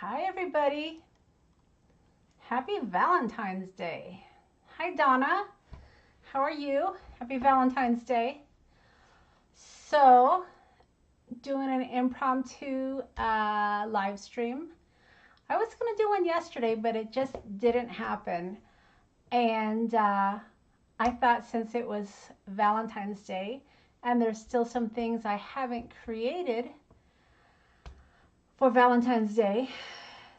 Hi, everybody. Happy Valentine's Day. Hi, Donna. How are you? Happy Valentine's Day. So, doing an impromptu live stream. I was going to do one yesterday, but it just didn't happen. And I thought since it was Valentine's Day and there's still some things I haven't created for Valentine's Day,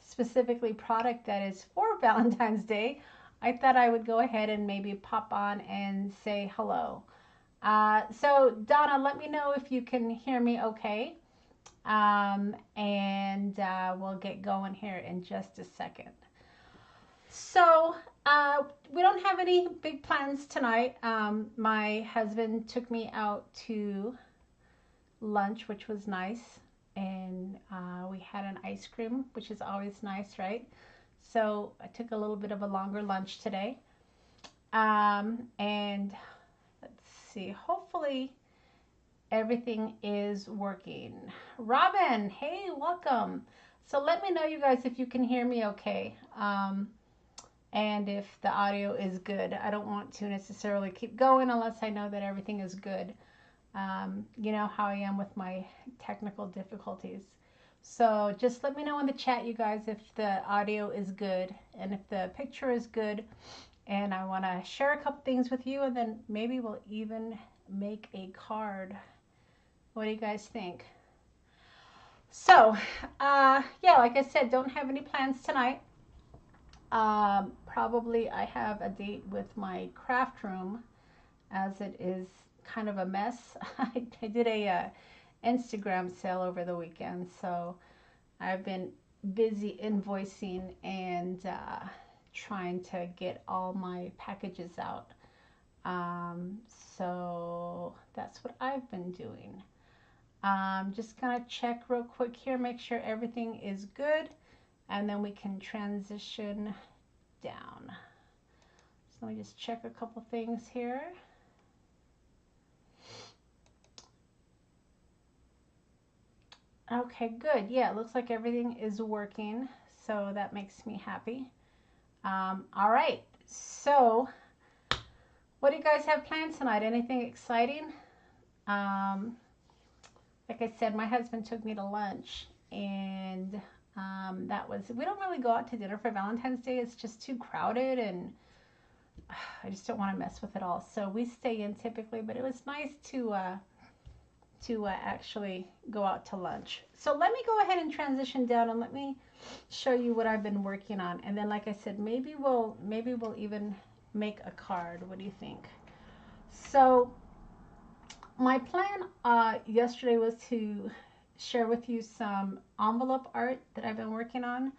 specifically product that is for Valentine's Day, I thought I would go ahead and maybe pop on and say hello. So Donna, let me know if you can hear me okay. And we'll get going here in just a second. So we don't have any big plans tonight. My husband took me out to lunch, which was nice. And we had an ice cream, which is always nice, right? So I took a little bit of a longer lunch today. And let's see, hopefully everything is working. Robin, hey, welcome. So let me know, you guys, if you can hear me okay. And if the audio is good. I don't want to necessarily keep going unless I know that everything is good. You know how I am with my technical difficulties. So just let me know in the chat, you guys, if the audio is good and if the picture is good. And I want to share a couple things with you, and then maybe we'll even make a card. What do you guys think? So, yeah, like I said, don't have any plans tonight. Probably I have a date with my craft room, as it is kind of a mess. I did a Instagram sale over the weekend, so I've been busy invoicing and trying to get all my packages out. So that's what I've been doing. Just gonna check real quick here, make sure everything is good, and then we can transition down. So let me just check a couple things here. Okay, good. Yeah, it looks like everything is working, so that makes me happy. All right, so what do you guys have planned tonight? Anything exciting? Like I said, my husband took me to lunch, and that was, we don't really go out to dinner for Valentine's Day. It's just too crowded, and I just don't want to mess with it all. So we stay in typically, but it was nice to actually go out to lunch. So let me go ahead and transition down and let me show you what I've been working on. And then, like I said, maybe we'll even make a card. What do you think? So my plan yesterday was to share with you some envelope art that I've been working on.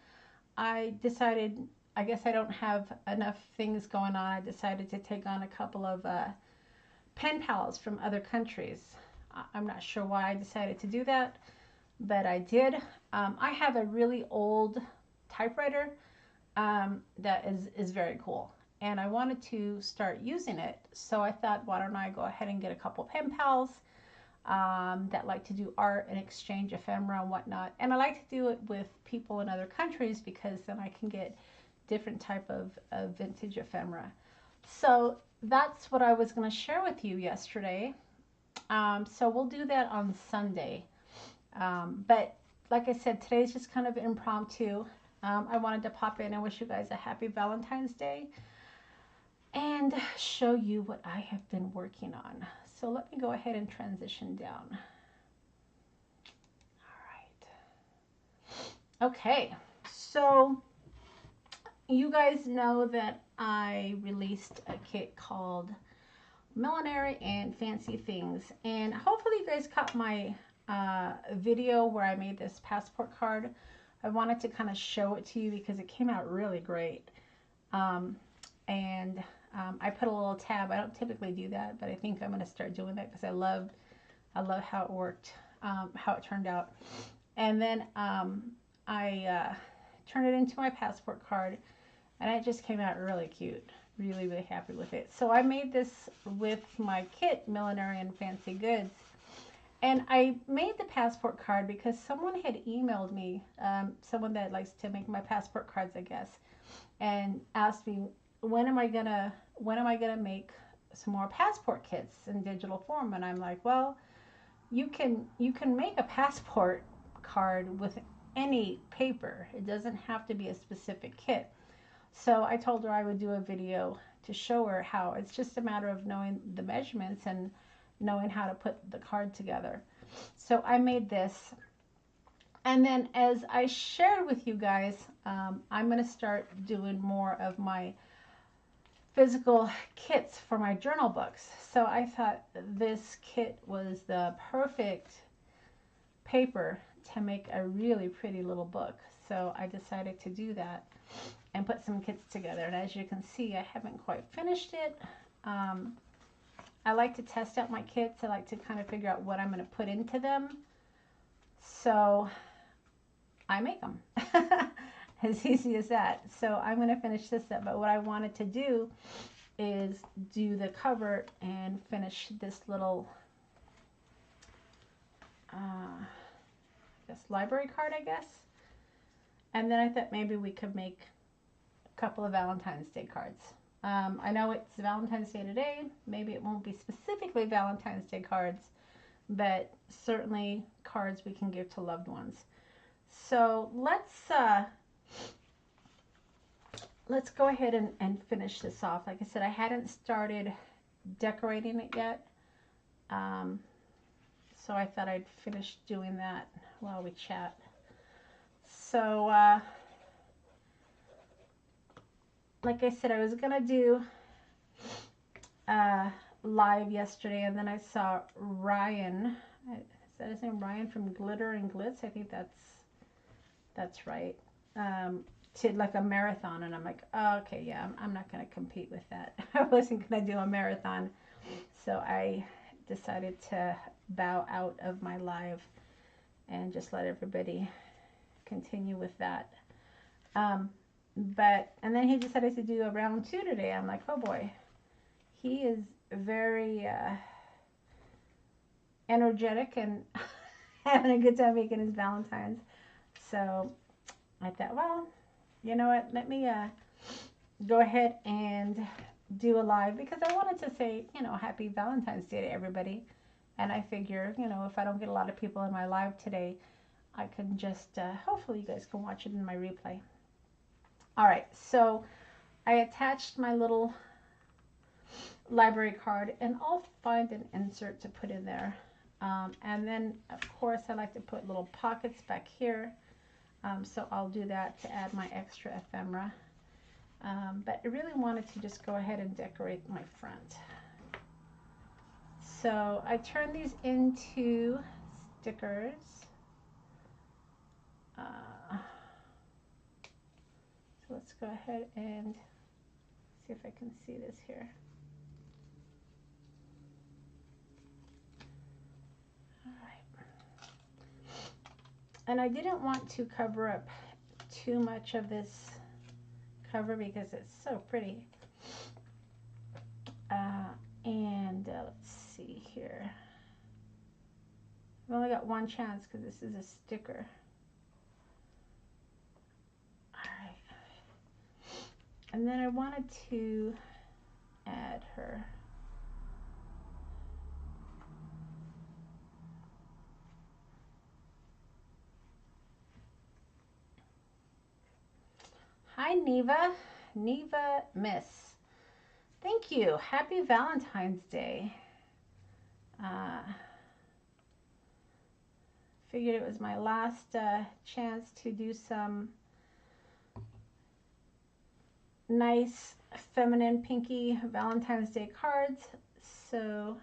I decided, I guess I don't have enough things going on. I decided to take on a couple of pen pals from other countries. I'm not sure why I decided to do that, but I did. I have a really old typewriter that is very cool, and I wanted to start using it. So I thought, why don't I go ahead and get a couple pen pals that like to do art and exchange ephemera and whatnot. And I like to do it with people in other countries because then I can get different type of vintage ephemera. So that's what I was going to share with you yesterday. So we'll do that on Sunday. But like I said, today's just kind of impromptu. I wanted to pop in and wish you guys a happy Valentine's Day and show you what I have been working on. So let me go ahead and transition down. All right. Okay, so you guys know that I released a kit called Millinery and Fancy Things, and hopefully you guys caught my video where I made this passport card. I wanted to kind of show it to you because it came out really great. I put a little tab. I don't typically do that, but I think I'm going to start doing that because I love how it worked, how it turned out. And then I turned it into my passport card, and it just came out really cute. Really, really happy with it. So I made this with my kit, Millinery and Fancy Goods. And I made the passport card because someone had emailed me, someone that likes to make my passport cards, I guess, and asked me when am I gonna make some more passport kits in digital form. And I'm like, well, you can make a passport card with any paper. It doesn't have to be a specific kit. So I told her I would do a video to show her how. It's just a matter of knowing the measurements and knowing how to put the card together. So I made this. And then as I shared with you guys, I'm going to start doing more of my physical kits for my journal books. So I thought this kit was the perfect paper to make a really pretty little book. So I decided to do that and put some kits together. And as you can see, I haven't quite finished it. I like to test out my kits. I like to kind of figure out what I'm going to put into them. So I make them. As easy as that. So I'm going to finish this up. But what I wanted to do is do the cover and finish this little library card, I guess. And then I thought maybe we could make a couple of Valentine's Day cards. I know it's Valentine's Day today. Maybe it won't be specifically Valentine's Day cards, but certainly cards we can give to loved ones. So let's go ahead and finish this off. Like I said, I hadn't started decorating it yet. So I thought I'd finish doing that while we chat. So, like I said, I was going to do live yesterday, and then I saw Ryan. Is that his name? Ryan from Glitter and Glitz? I think that's right. To like a marathon, and I'm like, oh, okay, yeah, I'm not going to compete with that. I wasn't going to do a marathon, so I decided to bow out of my live and just let everybody continue with that. And then he decided to do a round 2 today. I'm like, oh boy, he is very energetic and having a good time making his Valentines. So I thought, well, you know what, let me go ahead and do a live, because I wanted to say, you know, happy Valentine's Day to everybody. And I figure, you know, if I don't get a lot of people in my live today, I can just, hopefully you guys can watch it in my replay. All right, so I attached my little library card, and I'll find an insert to put in there. And then, of course, I like to put little pockets back here. So I'll do that to add my extra ephemera. But I really wanted to just go ahead and decorate my front. So I turn these into stickers. So let's go ahead and see if I can see this here. All right. And I didn't want to cover up too much of this cover because it's so pretty. Let's see here. I've only got one chance because this is a sticker. Alright. And then I wanted to add her. Hi, Neva. Neva Miss. Thank you. Happy Valentine's Day. Figured it was my last chance to do some nice feminine pinky Valentine's Day cards, so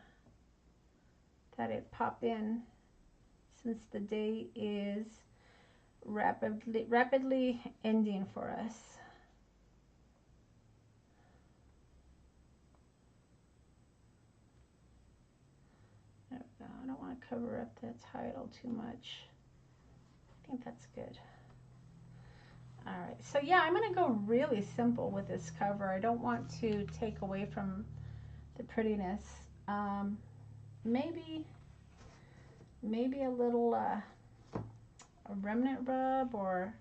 thought it'd pop in since the day is rapidly ending for us. I don't want to cover up the title too much. I think that's good. All right, so yeah, I'm going to go really simple with this cover. I don't want to take away from the prettiness. Maybe maybe a little a remnant rub or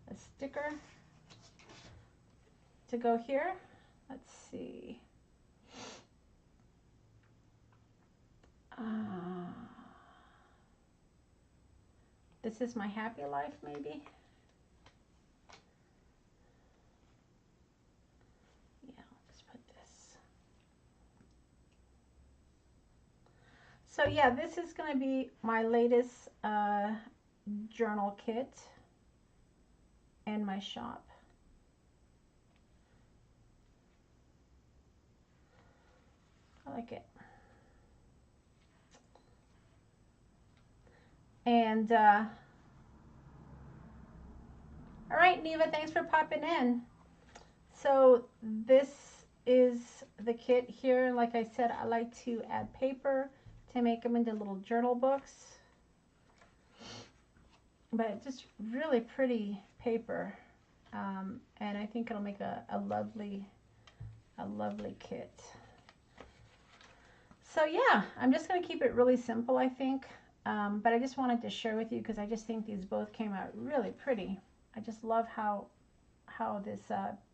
a sticker to go here. Let's see. This is my happy life, maybe. Yeah, let's put this. So yeah, this is going to be my latest journal kit in my shop. I like it. And all right, Neva, thanks for popping in. So this is the kit here. Like I said, I like to add paper to make them into little journal books. But just really pretty paper. And I think it'll make a lovely kit. So yeah, I'm just going to keep it really simple, I think. But I just wanted to share with you because I just think these both came out really pretty. I just love how this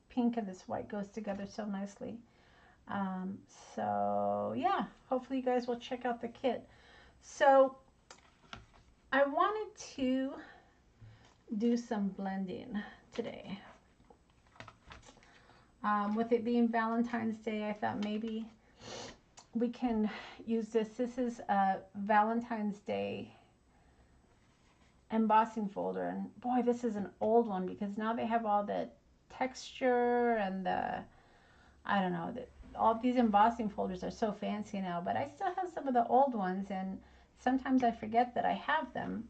pink and this white goes together so nicely. So yeah, hopefully you guys will check out the kit. So I wanted to do some blending today. With it being Valentine's Day, I thought maybe we can use this. This is a Valentine's Day embossing folder, and boy, this is an old one because now they have all the texture and the, I don't know, all these embossing folders are so fancy now, but I still have some of the old ones, and sometimes I forget that I have them.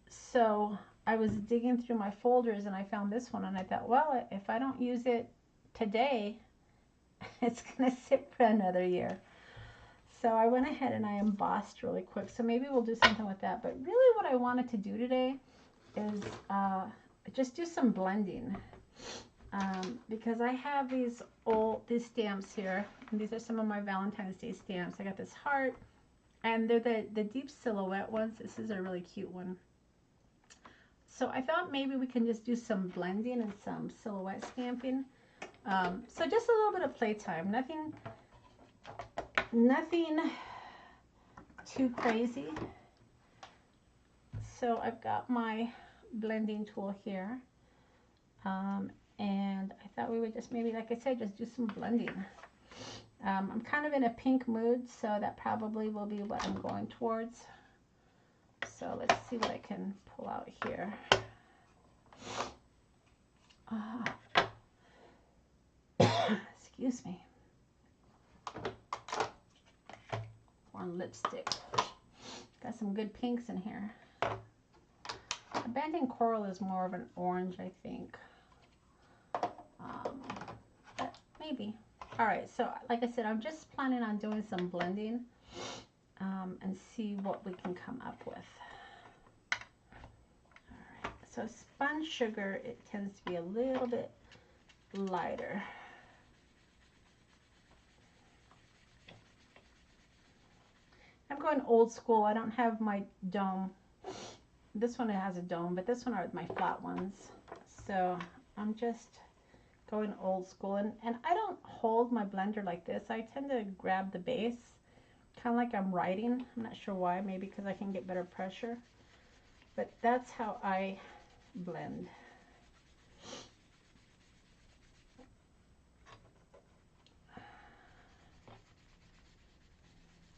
So I was digging through my folders and I found this one, and I thought, well, if I don't use it today, it's gonna sit for another year. So I went ahead and I embossed really quick. So maybe we'll do something with that. But really what I wanted to do today is just do some blending. Because I have these stamps here. And these are some of my Valentine's Day stamps. I got this heart. And they're the deep silhouette ones. This is a really cute one. So I thought maybe we can just do some blending and some silhouette stamping. So just a little bit of playtime. Nothing too crazy. So I've got my blending tool here. And I thought we would just maybe, like I said, just do some blending. I'm kind of in a pink mood, so that probably will be what I'm going towards. So let's see what I can pull out here. Excuse me. On lipstick. Got some good pinks in here. Abandoned Coral is more of an orange, I think. But maybe. Alright, so like I said, I'm just planning on doing some blending and see what we can come up with. Alright, so spun sugar, it tends to be a little bit lighter. I'm going old school. I don't have my dome. This one has a dome, but this one are my flat ones. So I'm just going old school. And I don't hold my blender like this. I tend to grab the base, kind of like I'm writing. I'm not sure why. Maybe because I can get better pressure. But that's how I blend.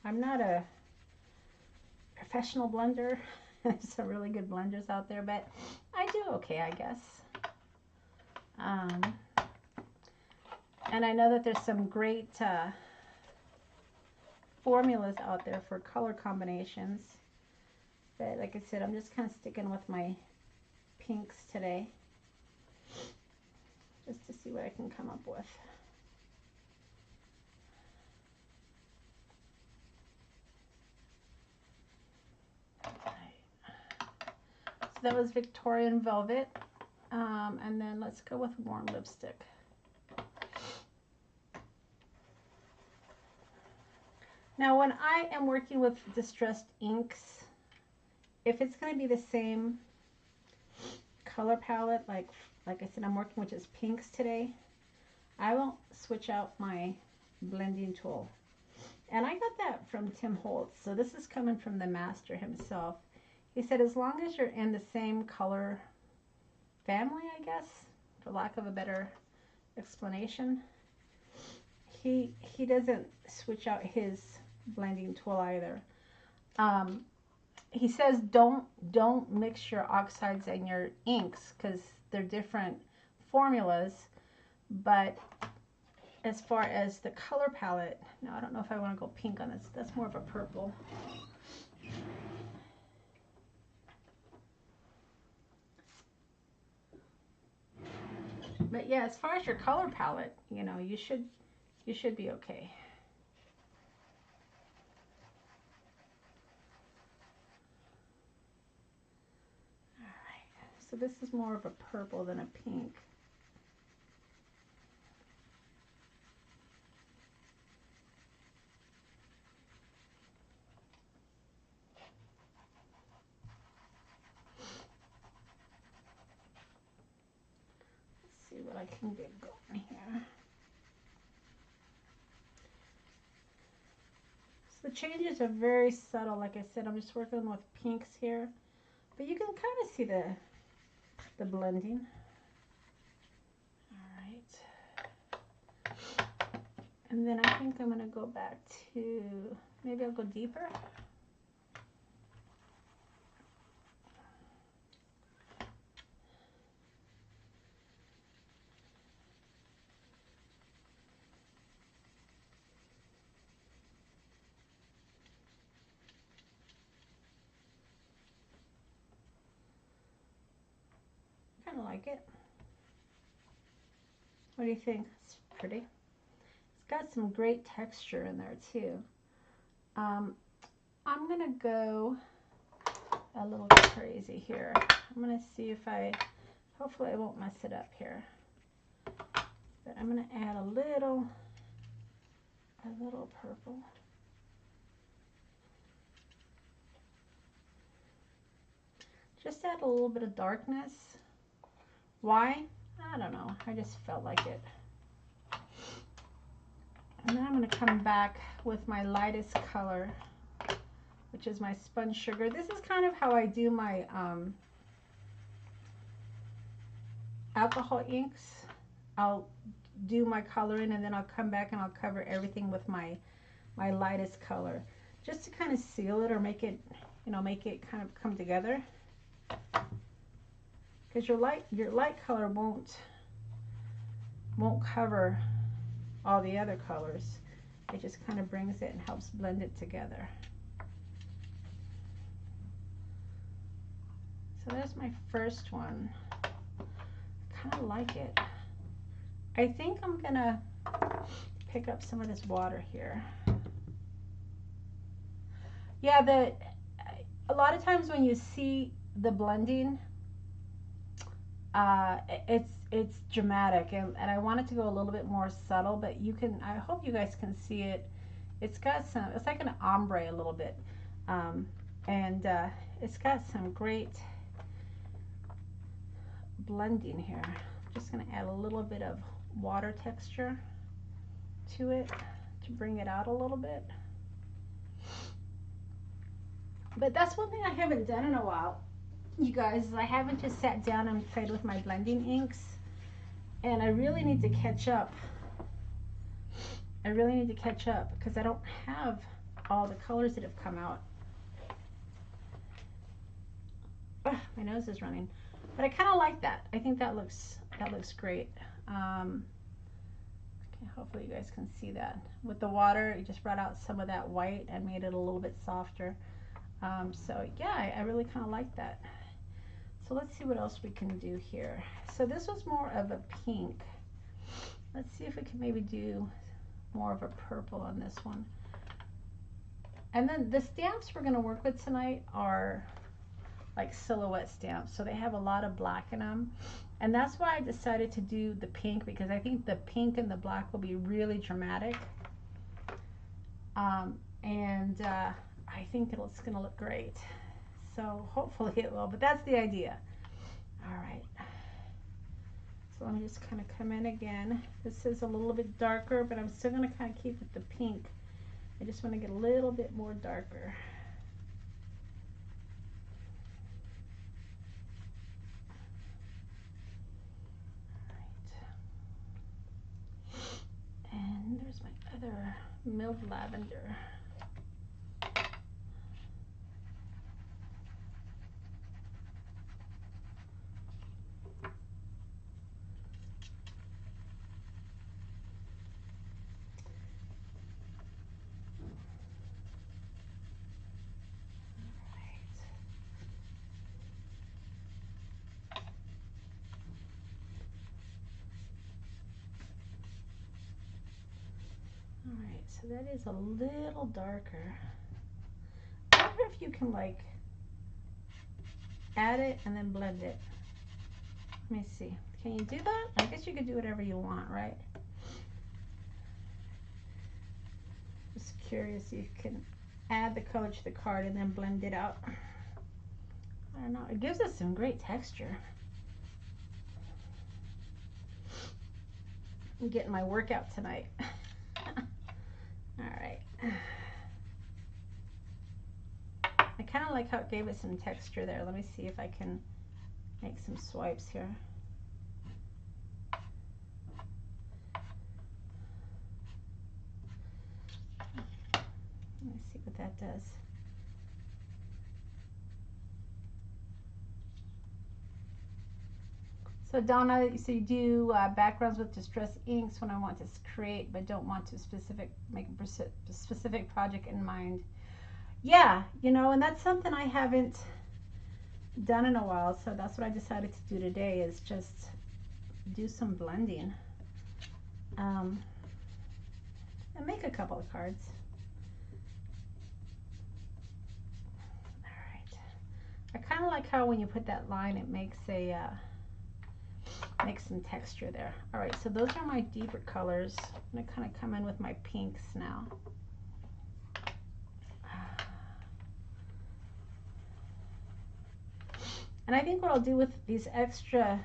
I'm not a professional blender. There's some really good blenders out there, but I do okay, I guess. And I know that there's some great formulas out there for color combinations. But like I said, I'm just kind of sticking with my pinks today, just to see what I can come up with. So that was Victorian Velvet. And then let's go with warm lipstick. Now when I am working with distressed inks, if it's going to be the same color palette, like I said, I'm working with just pinks today, I won't switch out my blending tool. And I got that from Tim Holtz. So this is coming from the master himself. He said as long as you're in the same color family, I guess, for lack of a better explanation, he doesn't switch out his blending tool either. He says don't mix your oxides and your inks because they're different formulas, but as far as the color palette, no, I don't know if I want to go pink on this. That's more of a purple. But yeah, as far as your color palette, you know, you should be okay. All right. So this is more of a purple than a pink. What I can get going here. So the changes are very subtle. Like I said, I'm just working with pinks here, but you can kind of see the blending. All right. And then I think I'm going to go back to, maybe I'll go deeper. I like it. What do you think? It's pretty. It's got some great texture in there too. I'm gonna go a little crazy here. I'm gonna see if hopefully I won't mess it up here. But I'm gonna add a little purple. Just add a little bit of darkness. Why? I don't know. I just felt like it. And then I'm going to come back with my lightest color, which is my sponge sugar. This is kind of how I do my alcohol inks. I'll do my coloring and then I'll come back and I'll cover everything with my lightest color, just to kind of seal it or make it, you know, make it kind of come together. Because your light color won't cover all the other colors. It just kind of brings it and helps blend it together. So that's my first one. I kind of like it. I think I'm gonna pick up some of this water here. Yeah, a lot of times when you see the blending, it's dramatic, and I want it to go a little bit more subtle, but you can, I hope you guys can see it. It's got some, it's like an ombre a little bit, and it's got some great blending here. I'm just going to add a little bit of water texture to it to bring it out a little bit. But that's one thing I haven't done in a while, you guys. I haven't just sat down and played with my blending inks, and I really need to catch up. I really need to catch up because I don't have all the colors that have come out. Ugh, my nose is running, but I kind of like that. I think that looks great. Okay, hopefully you guys can see that. With the water, it just brought out some of that white and made it a little bit softer. So yeah, I really kind of like that. So let's see what else we can do here. So this was more of a pink. Let's see if we can maybe do more of a purple on this one. And then the stamps we're going to work with tonight are like silhouette stamps. So they have a lot of black in them. And that's why I decided to do the pink, because I think the pink and the black will be really dramatic. and I think it's going to look great. So hopefully it will, but that's the idea. All right. So let me just kind of come in again. This is a little bit darker, but I'm still going to kind of keep with the pink. I just want to get a little bit more darker. And there's my other milled lavender. Alright, so that is a little darker. I wonder if you can like add it and then blend it. Let me see. Can you do that? I guess you could do whatever you want, right? Just curious if you can add the color to the card and then blend it out. I don't know. It gives us some great texture. I'm getting my workout tonight. All right. I kind of like how it gave it some texture there. Let me see if I can make some swipes here. Let me see what that does. So Donna, so you do backgrounds with distress inks when I want to create but don't want to make a specific project in mind. Yeah, you know, and that's something I haven't done in a while, so that's what I decided to do today, is just do some blending and make a couple of cards. All right. I kind of like how when you put that line, it makes a makes some texture there. All right, so those are my deeper colors. I'm gonna kind of come in with my pinks now. And I think what I'll do with these extra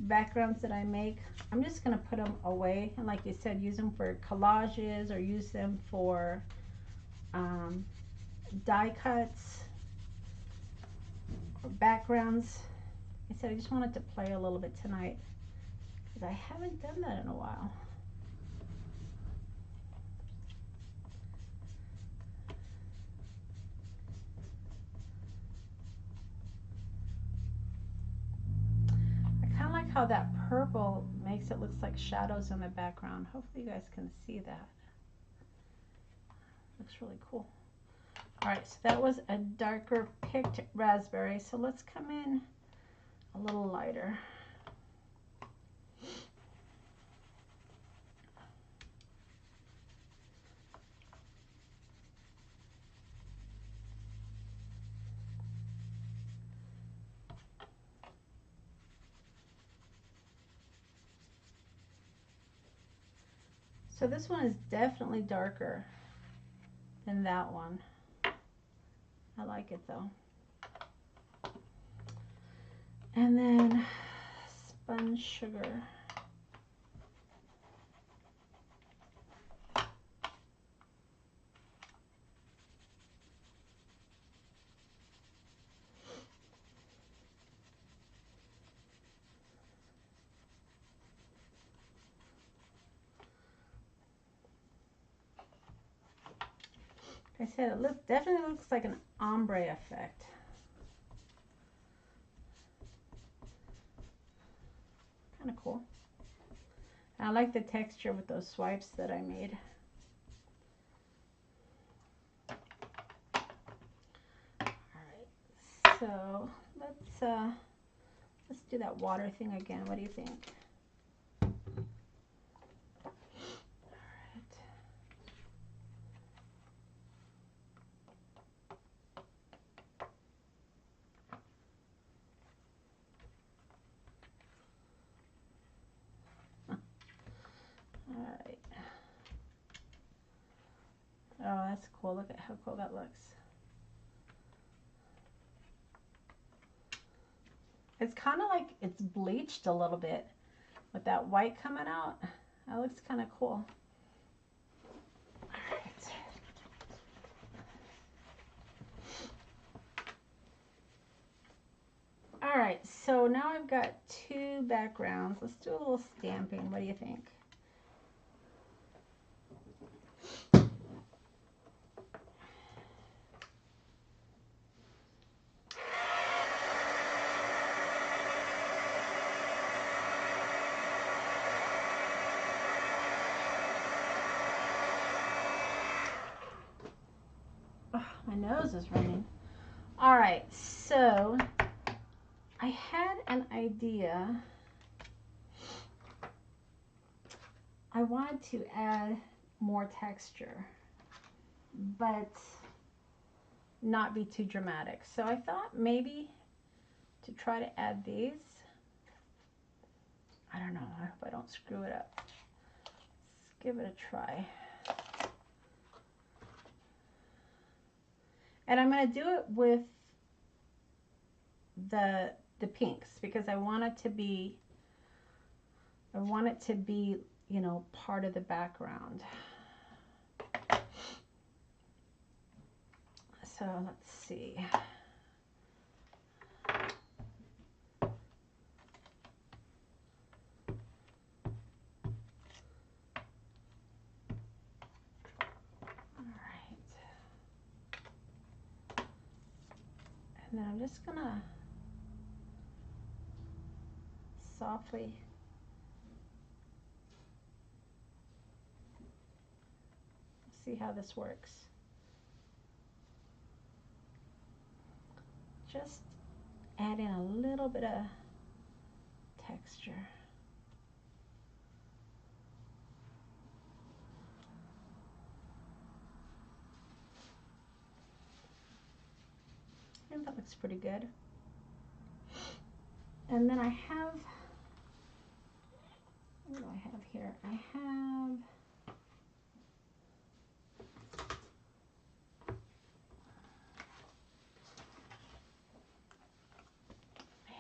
backgrounds that I make, I'm just gonna put them away, and like you said, use them for collages or use them for die cuts or backgrounds. I said I just wanted to play a little bit tonight because I haven't done that in a while. I kind of like how that purple makes it look like shadows in the background. Hopefully you guys can see that. Looks really cool. All right, so that was a darker picked raspberry. So let's come in a little lighter. So this one is definitely darker than that one. I like it though. And then spun sugar. Like I said, it definitely looks like an ombre effect. Kind of cool. I like the texture with those swipes that I made. Alright, so let's do that water thing again. What do you think? Alright. cool. Look at how cool that looks. It's kind of like it's bleached a little bit with that white coming out. That looks kind of cool. All right. All right, so now I've got 2 backgrounds. Let's do a little stamping. What do you think? Oh, my nose is running. All right, so I had an idea. I wanted to add more texture, but not be too dramatic. So I thought maybe to try to add these. I don't know. I hope I don't screw it up. Let's give it a try. And I'm going to do it with the pinks because I want it to be, you know, part of the background. So let's see. And then I'm just gonna softly see how this works. Just add in a little bit of texture. I think that looks pretty good. And then I have, what do I have here? I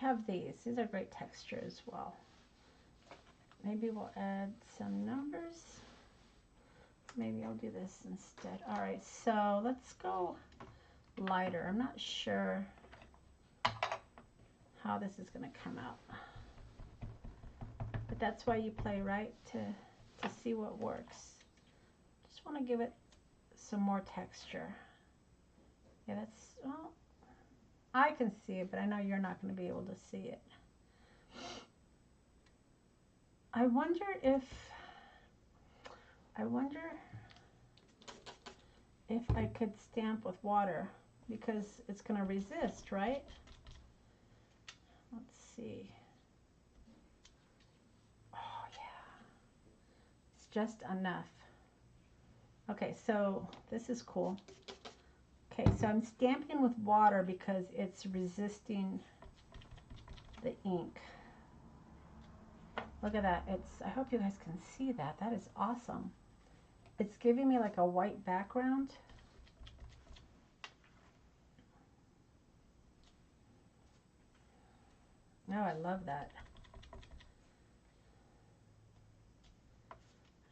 have these. These are great texture as well. Maybe we'll add some numbers. Maybe I'll do this instead. All right, so let's go lighter. I'm not sure how this is going to come out, but that's why you play, right? To see what works. Just want to give it some more texture. Yeah, that's, well, I can see it, but I know you're not going to be able to see it. I wonder if I could stamp with water because it's going to resist, right? Let's see. Oh, yeah. It's just enough. Okay, so this is cool. Okay, so I'm stamping with water because it's resisting the ink. Look at that. I hope you guys can see that. That is awesome. It's giving me like a white background. Oh, I love that.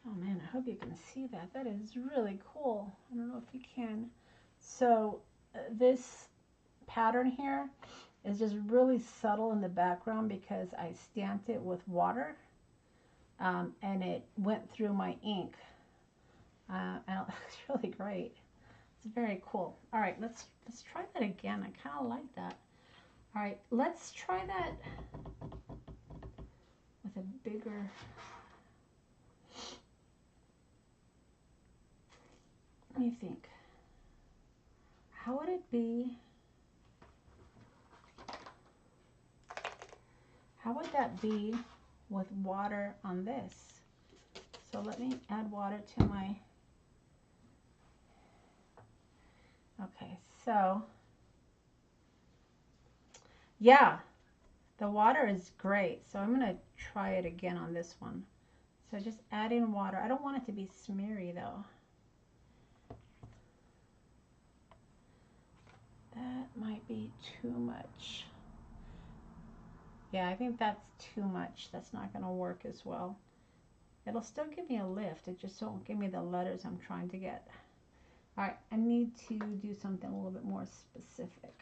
Oh man, I hope you can see that. That is really cool. I don't know if you can. So this pattern here is just really subtle in the background because I stamped it with water and it went through my ink. And it looks really great. It's very cool. All right, let's try that again. I kind of like that. All right, let's try that with a bigger. Let me think. How would it be? How would that be with water on this? So let me add water to my. Okay, so yeah, the water is great. So I'm going to try it again on this one. So just add in water. I don't want it to be smeary though. That might be too much. Yeah, I think that's too much. That's not going to work as well. It'll still give me a lift. It just won't give me the letters I'm trying to get. All right, I need to do something a little bit more specific.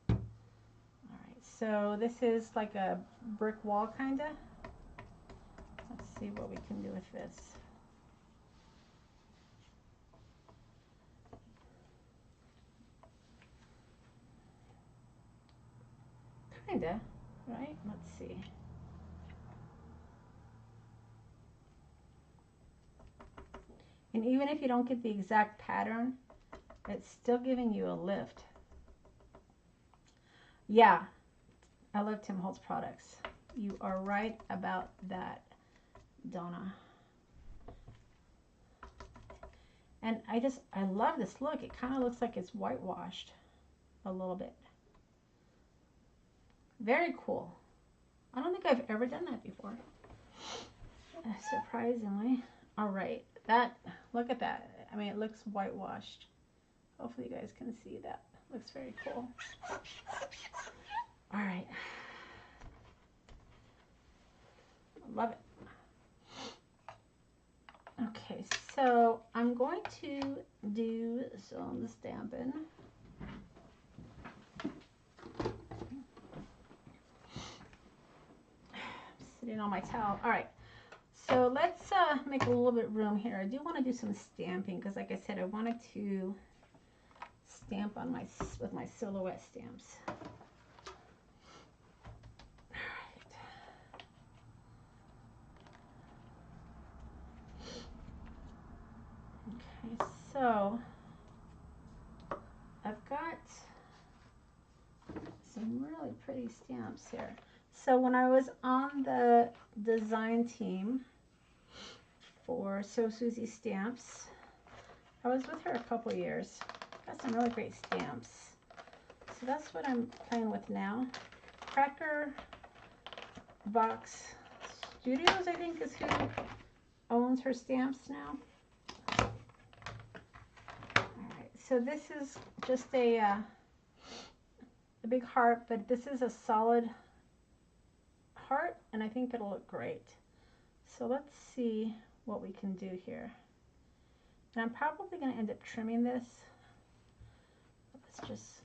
All right, so this is like a brick wall kind of. Let's see what we can do with this. Kinda, right? Let's see. And even if you don't get the exact pattern, it's still giving you a lift. Yeah, I love Tim Holtz products. You are right about that, Donna. And I love this look. It kind of looks like it's whitewashed a little bit. Very cool. I don't think I've ever done that before. Surprisingly. All right. Look at that. I mean, it looks whitewashed. Hopefully you guys can see that. Looks very cool. All right. Love it. Okay, so I'm going to do some stamping. Sitting on my towel. All right, so let's make a little bit of room here. I do want to do some stamping because, like I said, I wanted to stamp on with my silhouette stamps. Okay, so I've got some really pretty stamps here. So when I was on the design team for So Susie Stamps, I was with her a couple years. Got some really great stamps. So that's what I'm playing with now. Cracker Box Studios, I think, is who owns her stamps now. Alright, so this is just a big heart, but this is a solid heart, and I think it'll look great. So let's see what we can do here. And I'm probably going to end up trimming this.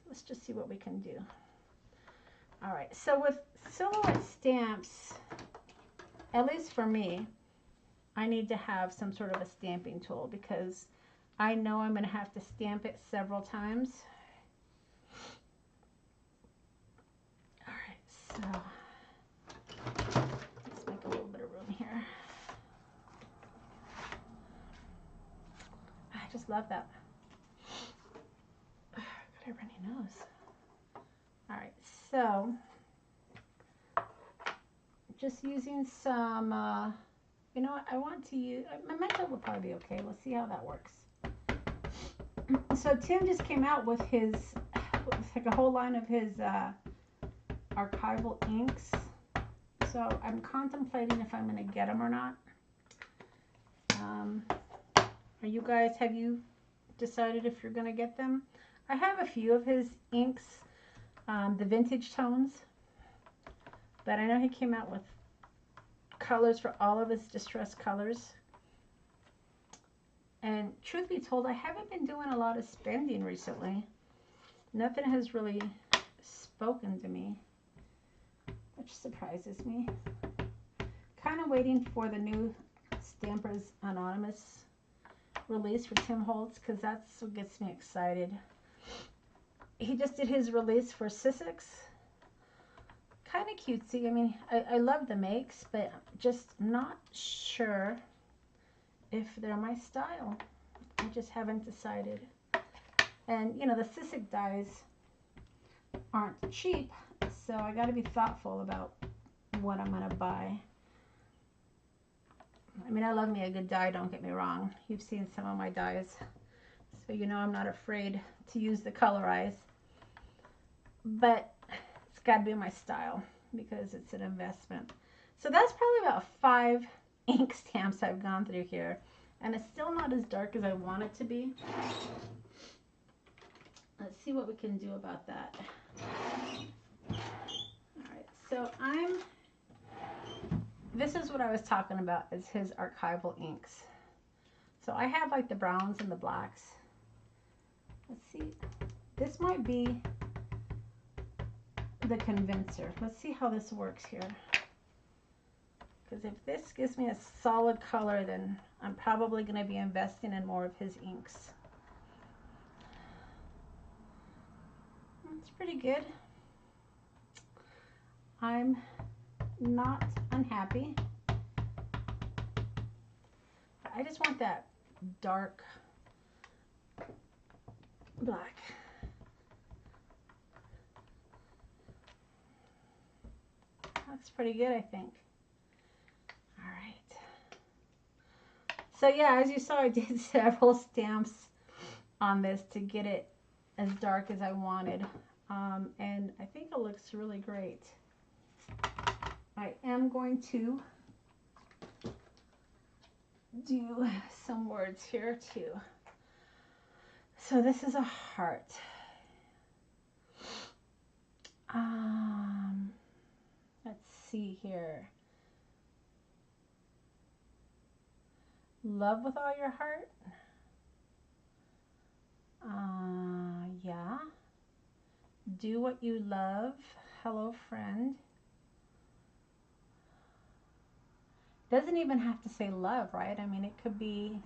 Let's just see what we can do. All right, so with silhouette stamps, at least for me, I need to have some sort of a stamping tool because I know I'm going to have to stamp it several times. All right, so let's make a little bit of room here. I just love that. Got a runny nose. All right, so just using some, you know what, I want to use, Memento will probably be okay. We'll see how that works. So Tim just came out with his, like a whole line of his Archival Inks. So I'm contemplating if I'm going to get them or not. Are you guys, have you decided if you're going to get them? I have a few of his inks, the vintage tones, but I know he came out with colors for all of his distress colors. And truth be told, I haven't been doing a lot of spending recently. Nothing has really spoken to me, which surprises me. Kind of waiting for the new Stampers Anonymous release for Tim Holtz because that's what gets me excited. He just did his release for Sussex. Kind of cutesy. I mean, I love the makes, but just not sure if they're my style. I just haven't decided. And, you know, the Sussex dyes aren't cheap, so I got to be thoughtful about what I'm going to buy. I mean, I love me a good dye, don't get me wrong. You've seen some of my dyes, so you know I'm not afraid to use the colorize. But it's got to be my style because it's an investment. So that's probably about 5 ink stamps I've gone through here. And it's still not as dark as I want it to be. Let's see what we can do about that. All right, so this is what I was talking about, is his archival inks. So I have like the browns and the blacks. Let's see, this might be the convincer. Let's see how this works here. Because if this gives me a solid color, then I'm probably going to be investing in more of his inks. It's pretty good. I'm not unhappy. I just want that dark black. Looks pretty good, I think. All right. So yeah, as you saw, I did several stamps on this to get it as dark as I wanted. And I think it looks really great. I am going to do some words here too. So this is a heart. Let's see here. Love with all your heart. Yeah. Do what you love. Hello, friend. Doesn't even have to say love, right? I mean, it could be,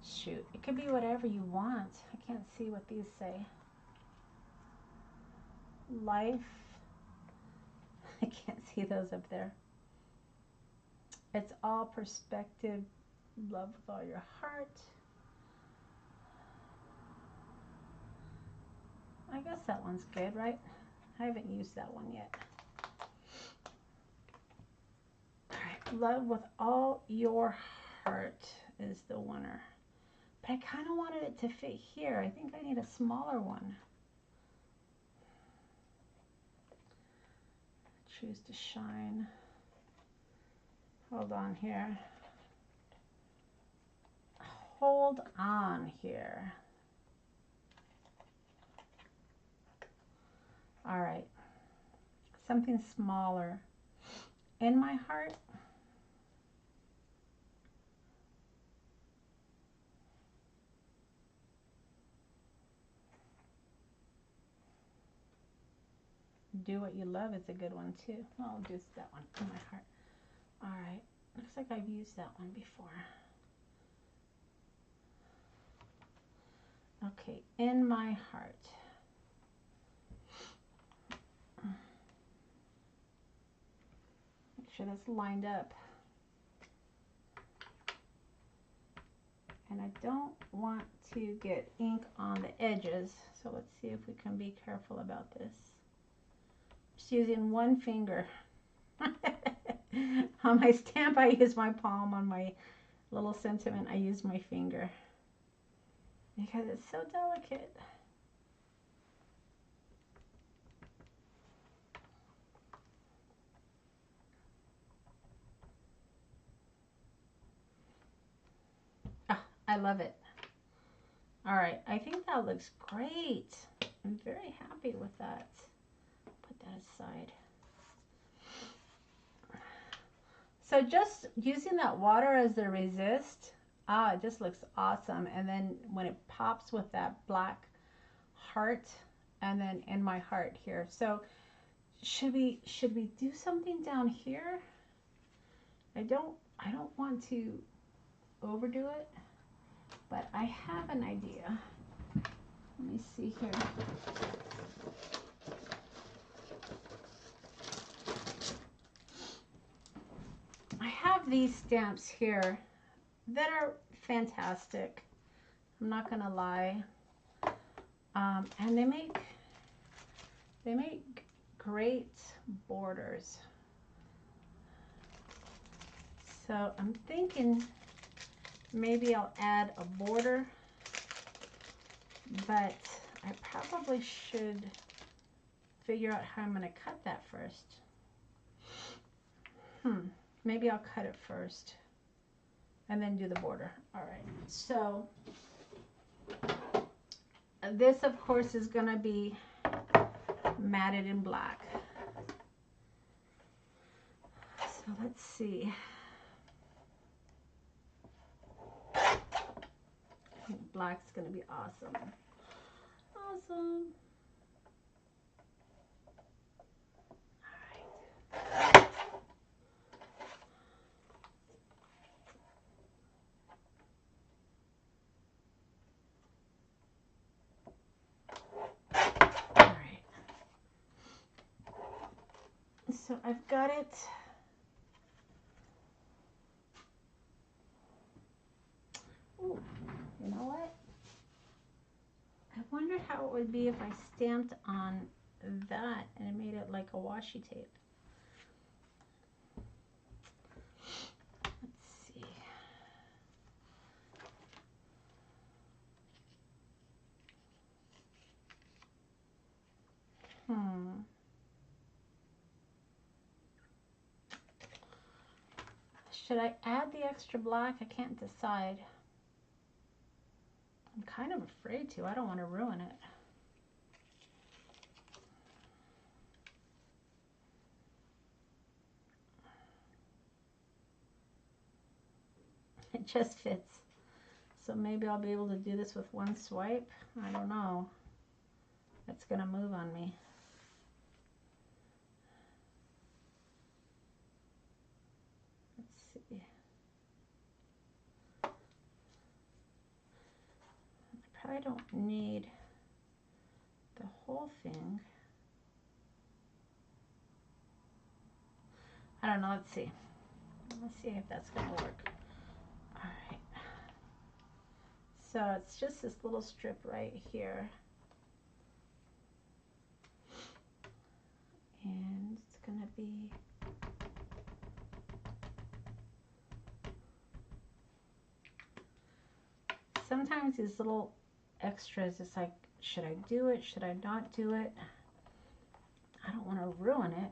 shoot, it could be whatever you want. I can't see what these say. Life. I can't see those up there. It's all perspective. Love with all your heart. I guess that one's good, right? I haven't used that one yet. All right, love with all your heart is the winner. But I kind of wanted it to fit here. I think I need a smaller one. Choose to shine. Hold on here. Hold on here. All right. Something smaller. In my heart. Do what you love is a good one too. Well, I'll do that one in my heart. All right. Looks like I've used that one before. Okay, in my heart. Make sure that's lined up. And I don't want to get ink on the edges, so let's see if we can be careful about this. Just using one finger. On my stamp, I use my palm. On my little sentiment, I use my finger. Because it's so delicate. Ah, I love it. All right, I think that looks great. I'm very happy with that. Put that aside. So just using that water as the resist, it just looks awesome. And then when it pops with that black heart, and then in my heart here. So should we do something down here? I don't want to overdo it, but I have an idea. Let me see here. I have these stamps here that are fantastic. I'm not gonna lie. And they make great borders. So I'm thinking maybe I'll add a border, but I probably should figure out how I'm gonna cut that first. Maybe I'll cut it first. and then do the border. All right, so this of course is going to be matted in black. So let's see. I think black's going to be awesome. Awesome. So I've got it. Ooh, you know what? I wonder how it would be if I stamped on that and it made it like a washi tape. Let's see. Should I add the extra black? I can't decide. I'm kind of afraid to. I don't want to ruin it. It just fits. So maybe I'll be able to do this with one swipe. I don't know. It's going to move on me. Let's see. I probably don't need the whole thing. I don't know. Let's see. Let's see if that's going to work. All right. So it's just this little strip right here. And it's going to be sometimes these little extras, it's like, should I do it? Should I not do it? I don't want to ruin it.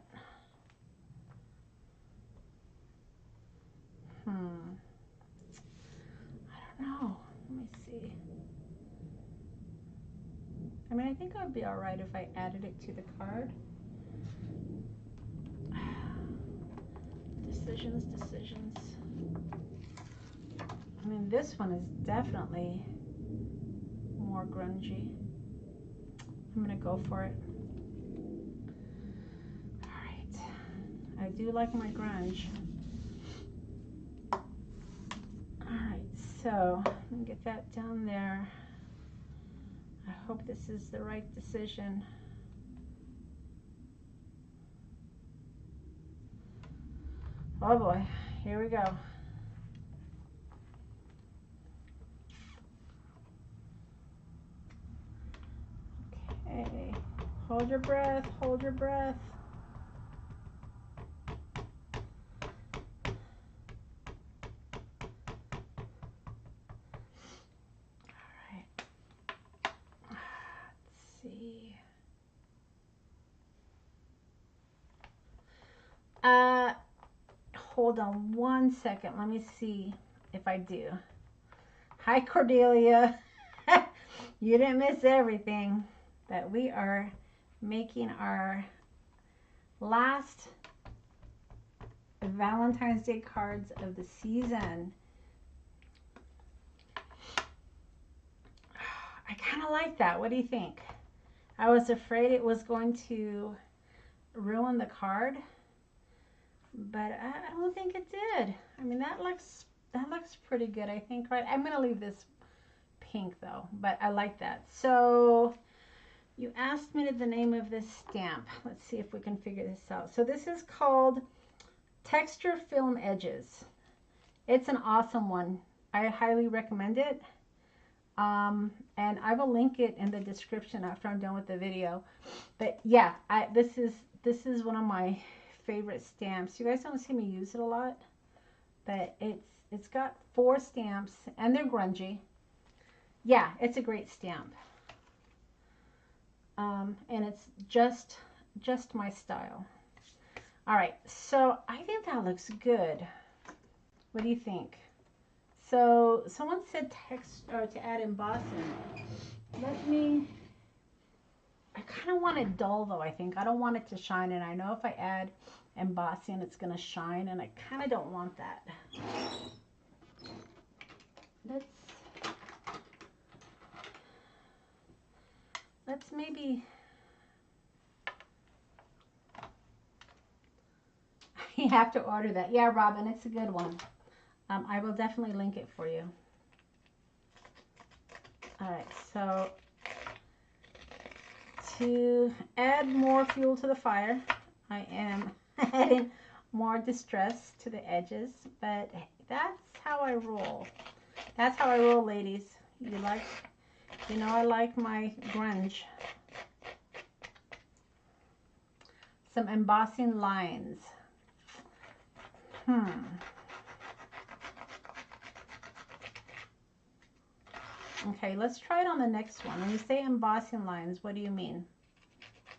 I don't know. Let me see. I mean, I think it would be all right if I added it to the card. Decisions, decisions. I mean, this one is definitely more grungy. I'm gonna go for it. All right. I do like my grunge. Alright, so let me get that down there. I hope this is the right decision. Oh boy, here we go. Okay, hold your breath, hold your breath. Hold on one second. Let me see if I do. Hi, Cordelia. You didn't miss everything, but we are making our last Valentine's Day cards of the season. I kind of like that. What do you think? I was afraid it was going to ruin the card, but I don't think it did. I mean, that looks pretty good, I think, right? I'm going to leave this pink though, but I like that. So you asked me the name of this stamp. Let's see if we can figure this out. So this is called Texture Film Edges. It's an awesome one. I highly recommend it. And I will link it in the description after I'm done with the video. But yeah, this is one of my favorite stamps. You guys don't see me use it a lot, but it's got 4 stamps and they're grungy. Yeah, it's a great stamp. And it's just my style. All right, so I think that looks good. What do you think? So someone said text or to add embossing. Let me, I kind of want it dull though, I think. I don't want it to shine, and I know if I add embossing it's going to shine, and I kind of don't want that. Let's maybe, you have to order that. Yeah, Robin, it's a good one. I will definitely link it for you. All right, so to add more fuel to the fire, I am adding more distress to the edges, but that's how I roll. That's how I roll, ladies. You know I like my grunge. Some embossing lines. Okay, let's try it on the next one. When you say embossing lines, what do you mean?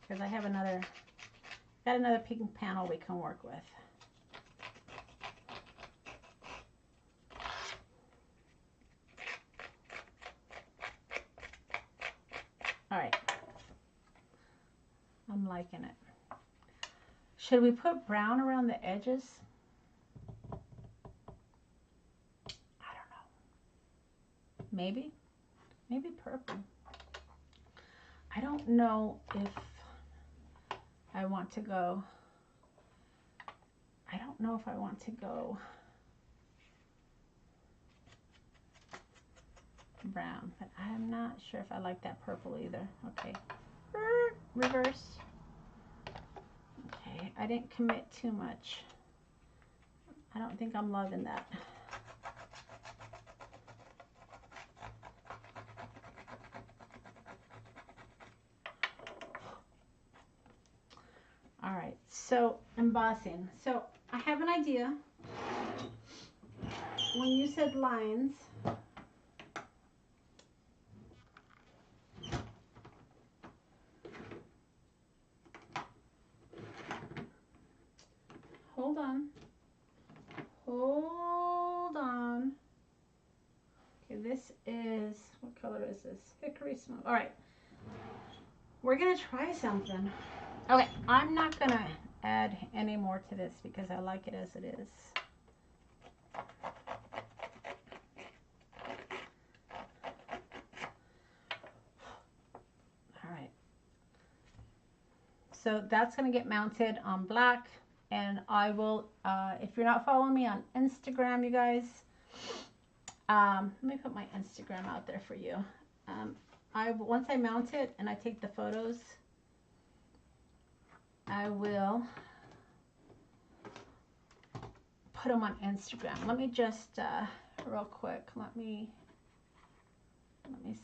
Because I have got another pink panel we can work with. All right. I'm liking it. Should we put brown around the edges? I don't know. Maybe purple. I don't know if I want to go. I don't know if I want to go brown, but I'm not sure if I like that purple either. Okay. Reverse. Okay, I didn't commit too much. I don't think I'm loving that. All right, so embossing. So I have an idea. When you said lines, hold on. Hold on. Okay, this is, what color is this? Hickory smoke. All right, we're gonna try something. Okay, I'm not gonna add any more to this because I like it as it is. All right. So that's gonna get mounted on black, and I will, if you're not following me on Instagram, you guys, let me put my Instagram out there for you. Once I mount it and I take the photos, I will put them on Instagram. Let me just real quick. Let me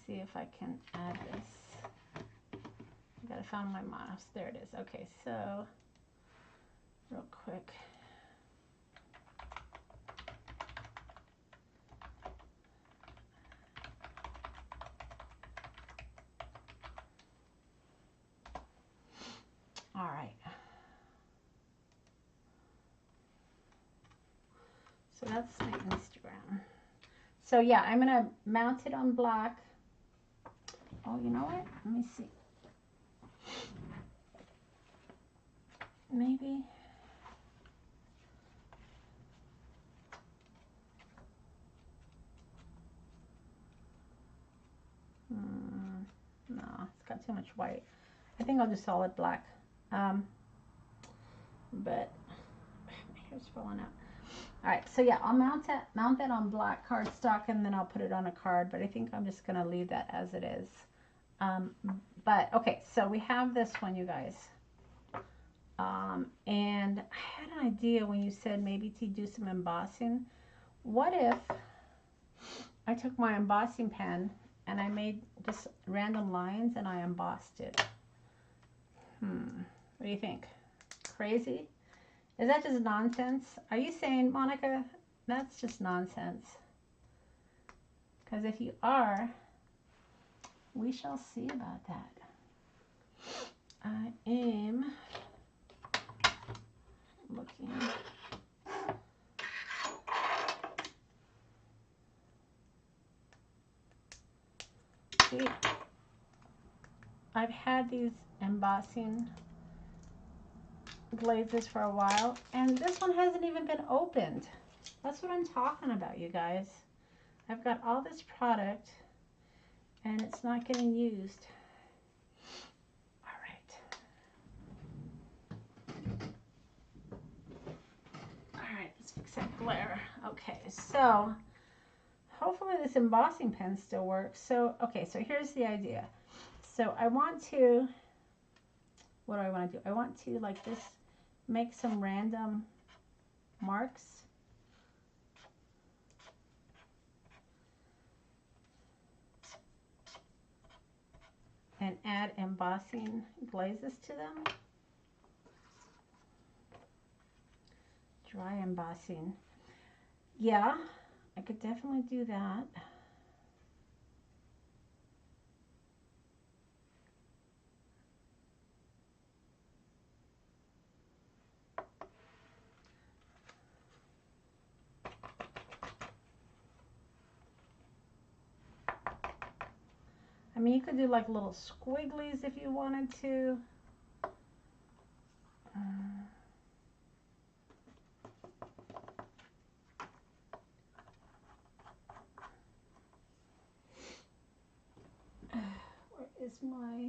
see if I can add this. I gotta find my mouse. There it is. Okay, so real quick. All right. So that's my Instagram. So yeah, I'm gonna mount it on black. Oh, you know what? Let me see. Maybe. No, it's got too much white. I think I'll do solid black. But my hair's falling out. All right, so yeah, I'll mount that on black cardstock, and then I'll put it on a card, but I think I'm just gonna leave that as it is. But okay, so we have this one, you guys. And I had an idea when you said maybe to do some embossing. What if I took my embossing pen and I made just random lines and I embossed it? What do you think? Crazy? Is that just nonsense? Are you saying, Monica, that's just nonsense? Because if you are, we shall see about that. I am looking. I've had these embossing glazes for a while, and this one hasn't even been opened. That's what I'm talking about, you guys. I've got all this product and it's not getting used. All right, let's fix that glare. Okay, so hopefully this embossing pen still works. So, okay, so here's the idea. So I want to, what do I want to do? I want to, like this, make some random marks. And add embossing glazes to them. Dry embossing. Yeah, I could definitely do that. I mean, you could do like little squigglies if you wanted to. Where is my...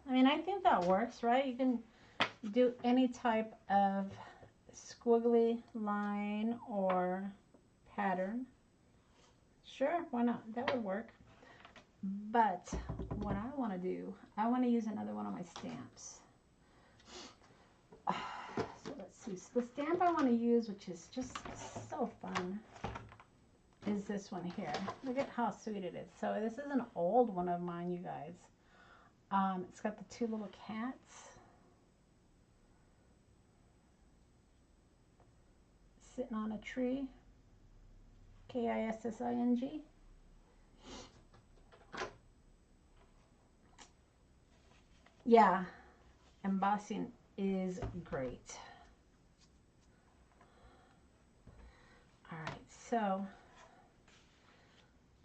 I mean, I think that works, right? You can do any type of squiggly line or pattern. Sure, why not? That would work. But what I want to do, I want to use another one of my stamps. So let's see. So the stamp I want to use, which is just so fun, is this one here. Look at how sweet it is. So this is an old one of mine, you guys. It's got the two little cats sitting on a tree. Kissing. Yeah, embossing is great. All right, so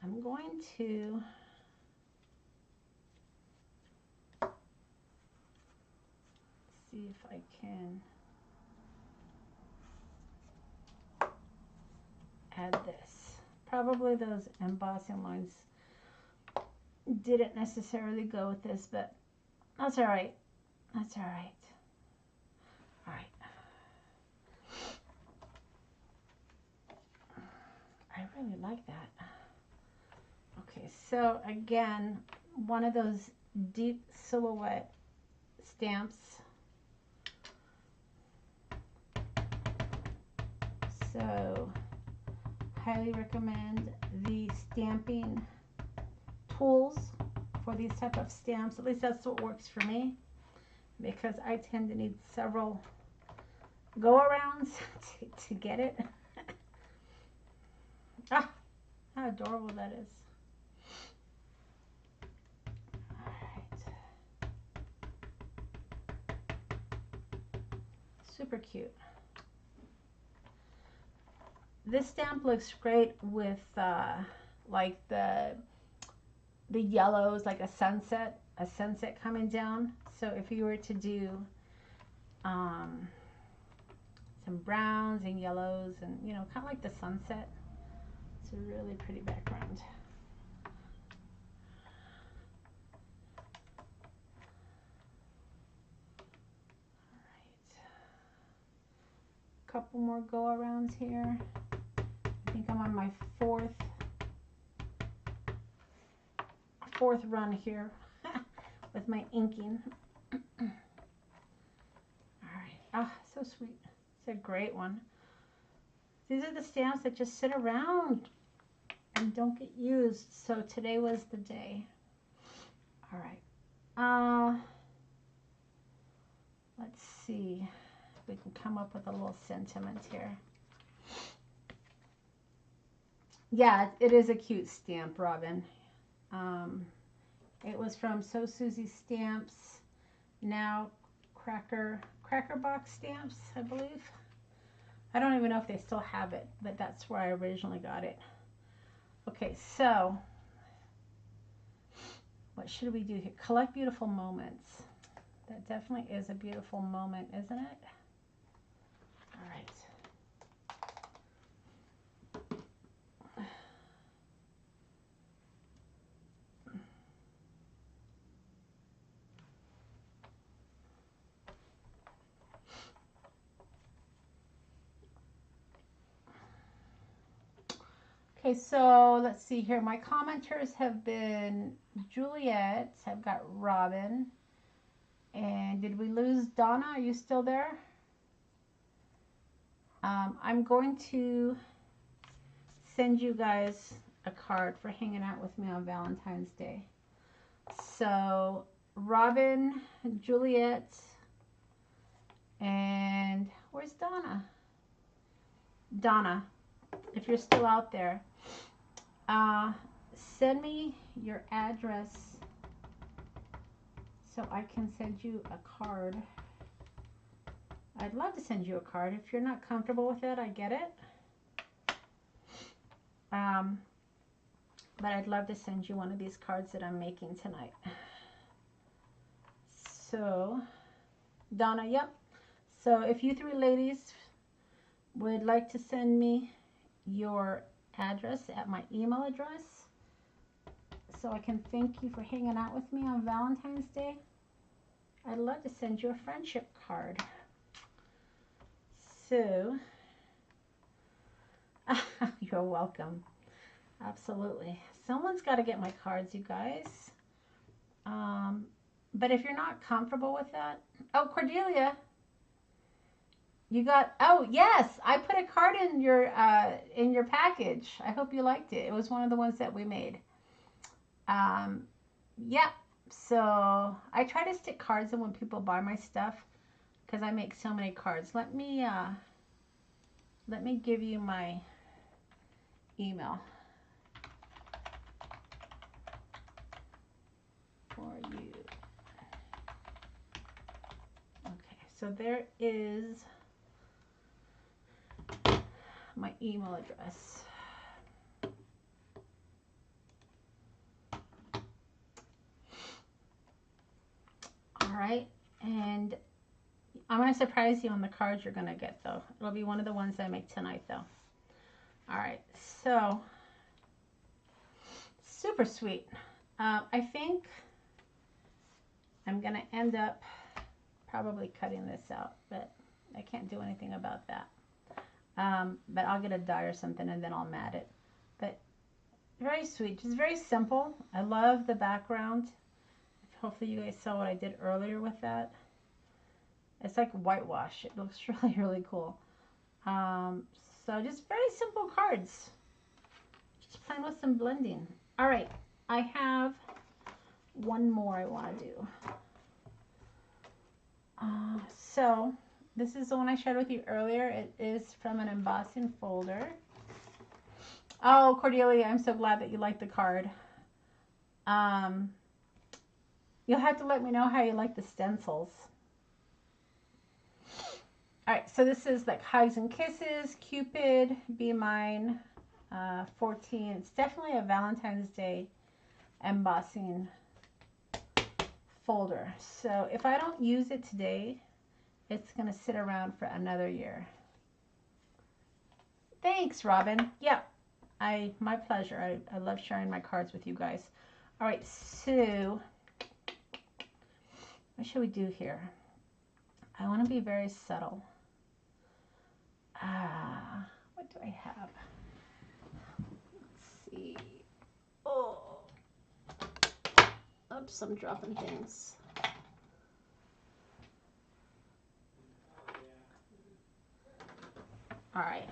I'm going to see if I can add this. Probably those embossing lines didn't necessarily go with this, but that's all right. That's all right. All right. I really like that. Okay, so again, one of those deep silhouette stamps. So highly recommend the stamping tools for these type of stamps. At least that's what works for me, because I tend to need several go-arounds to get it. Ah, how adorable that is. All right. Super cute. This stamp looks great with like the yellows, like a sunset coming down. So if you were to do some browns and yellows and, you know, kind of like the sunset, it's a really pretty background. All right, couple more go arounds here. I think I'm on my fourth run here with my inking. All right. Ah, so sweet. It's a great one. These are the stamps that just sit around and don't get used. So today was the day. All right. Let's see. we can come up with a little sentiment here. Yeah, it is a cute stamp, Robin. It was from So Susie Stamps, now Cracker Box Stamps, I believe. I don't even know if they still have it, but that's where I originally got it. Okay, so what should we do here? Collect beautiful moments. That definitely is a beautiful moment, isn't it? All right. Okay, so let's see here. My commenters have been Juliet. I've got Robin. And did we lose Donna? Are you still there? I'm going to send you guys a card for hanging out with me on Valentine's Day. So Robin, Juliet, and where's Donna? Donna, if you're still out there, send me your address so I can send you a card. I'd love to send you a card. If you're not comfortable with it, I get it. But I'd love to send you one of these cards that I'm making tonight. So, Donna, yep. So if you three ladies would like to send me your address at my email address so I can thank you for hanging out with me on Valentine's Day, I'd love to send you a friendship card. So, you're welcome. Absolutely. Someone's got to get my cards, you guys. But if you're not comfortable with that, oh, Cordelia, you got, oh, yes, I put a card in your package. I hope you liked it. It was one of the ones that we made. Yeah, so I try to stick cards in when people buy my stuff because I make so many cards. Let me give you my email for you. Okay, so there is my email address. All right, and I'm going to surprise you on the cards you're going to get, though. It'll be one of the ones I make tonight, though. All right, so super sweet. I think I'm going to end up probably cutting this out, but I can't do anything about that. But I'll get a die or something and then I'll mat it. But very sweet, just very simple. I love the background. Hopefully you guys saw what I did earlier with that. It's like whitewash. It looks really, really cool. So just very simple cards. Just playing with some blending. All right, I have one more I want to do. So this is the one I shared with you earlier. It is from an embossing folder. Oh, Cordelia, I'm so glad that you liked the card. You'll have to let me know how you like the stencils. All right, so this is like Hugs and Kisses, Cupid, Be Mine, 14. It's definitely a Valentine's Day embossing folder. So if I don't use it today, it's going to sit around for another year. Thanks, Robin. Yep, my pleasure. I love sharing my cards with you guys. All right, so what should we do here? I want to be very subtle. What do I have? Let's see. Oh, oops, I'm dropping things. All right,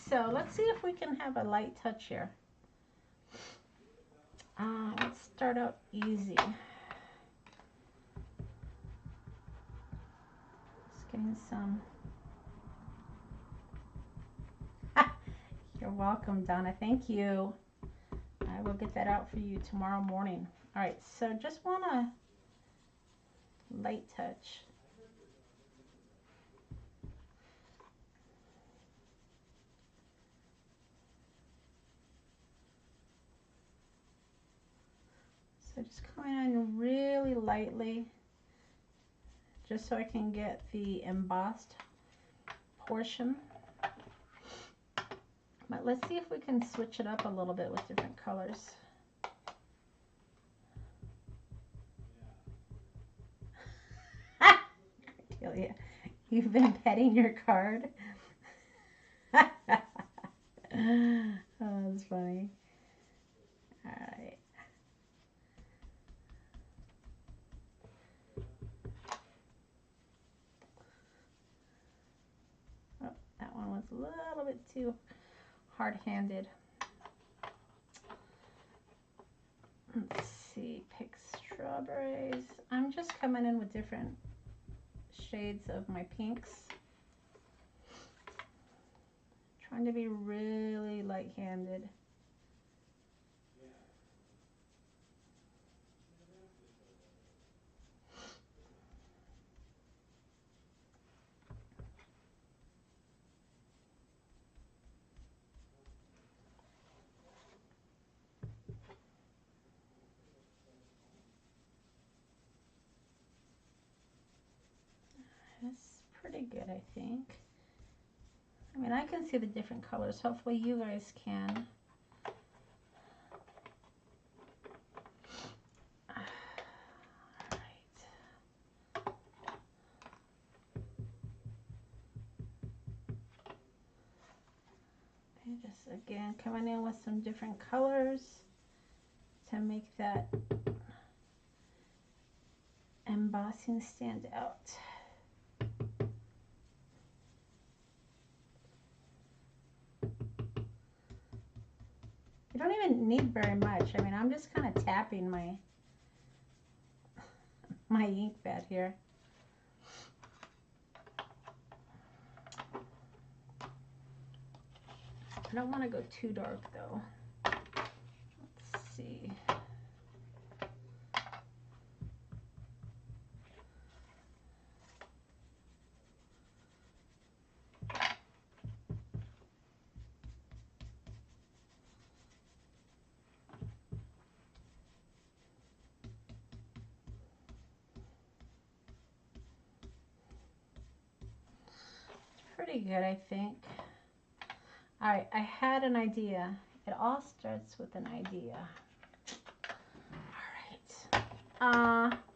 so let's see if we can have a light touch here. Let's start out easy. Just getting some welcome, Donna. Thank you. I will get that out for you tomorrow morning. All right, so just want to light touch. So just coming in really lightly, just so I can get the embossed portion. But let's see if we can switch it up a little bit with different colors. Cordelia, you've been petting your card. Oh, that's funny. All right. Oh, that one was a little bit too hard-handed. Let's see, pick strawberries. I'm just coming in with different shades of my pinks. Trying to be really light-handed. That's pretty good, I think. I mean, I can see the different colors. Hopefully you guys can. Just again coming in with some different colors to make that embossing stand out. You don't even need very much. I mean, I'm just kind of tapping my ink pad here. I don't want to go too dark though. Let's see. Pretty good, I think. All right, I had an idea. It all starts with an idea. All right.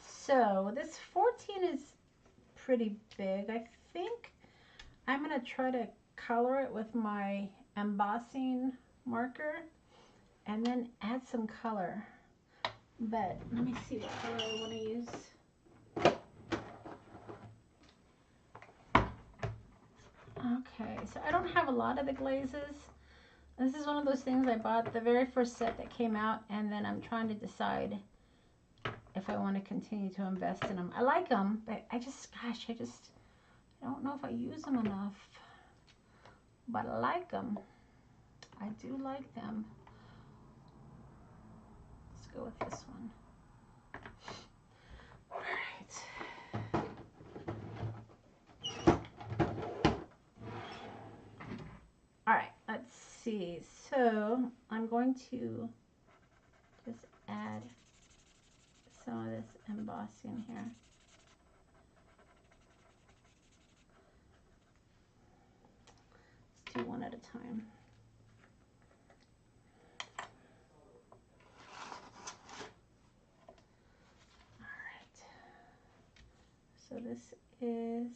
So this 14 is pretty big. I think I'm gonna try to color it with my embossing marker and then add some color. But let me see what color I want to use. Okay, so I don't have a lot of the glazes. This is one of those things I bought the very first set that came out, and then I'm trying to decide if I want to continue to invest in them. I like them, but I don't know if I use them enough. But I like them. I do like them. Let's go with this one. All right. All right, let's see. So I'm going to just add some of this embossing here. Let's do one at a time. All right. So this is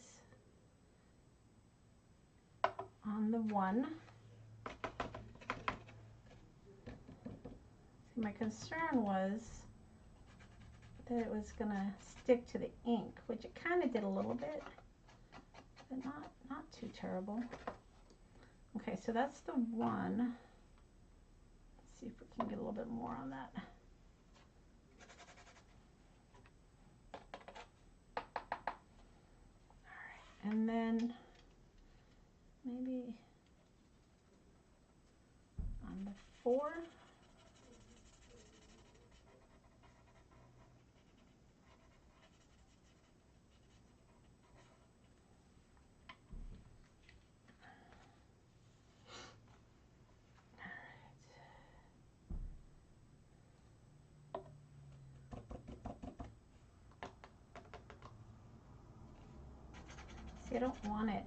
on the one. See, my concern was that it was gonna stick to the ink, which it kind of did a little bit, but not too terrible. Okay, so that's the one. Let's see if we can get a little bit more on that. All right, and then maybe 4. See, I don't want it.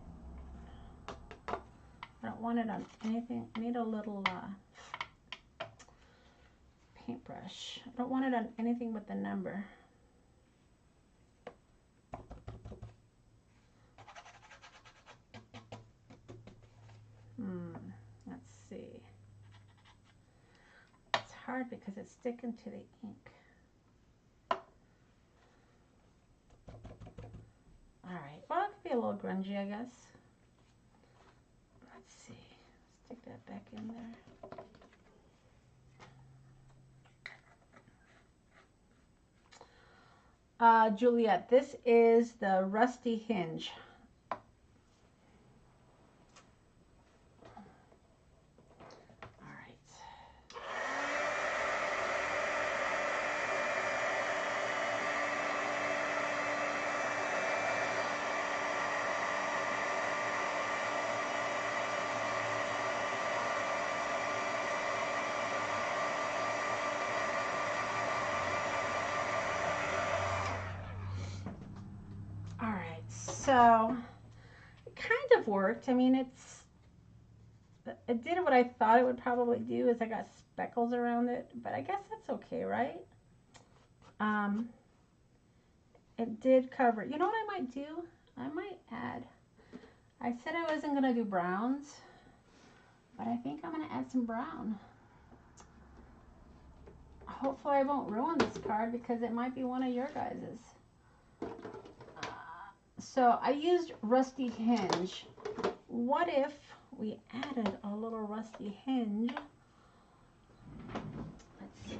I don't want it on anything. I need a little paintbrush. I don't want it on anything but the number. Let's see. It's hard because it's sticking to the ink. Alright, well, it could be a little grungy, I guess. Let's see. Stick that back in there. Juliet, this is the Rusty Hinge. So it kind of worked. I mean, it did what I thought it would probably do, is I got speckles around it, but I guess that's okay, right? It did cover. You know what I might do? I might add, I said I wasn't going to do browns, but I think I'm going to add some brown. Hopefully I won't ruin this card because it might be one of your guys's. So I used Rusty Hinge. What if we added a little Rusty Hinge? Let's see.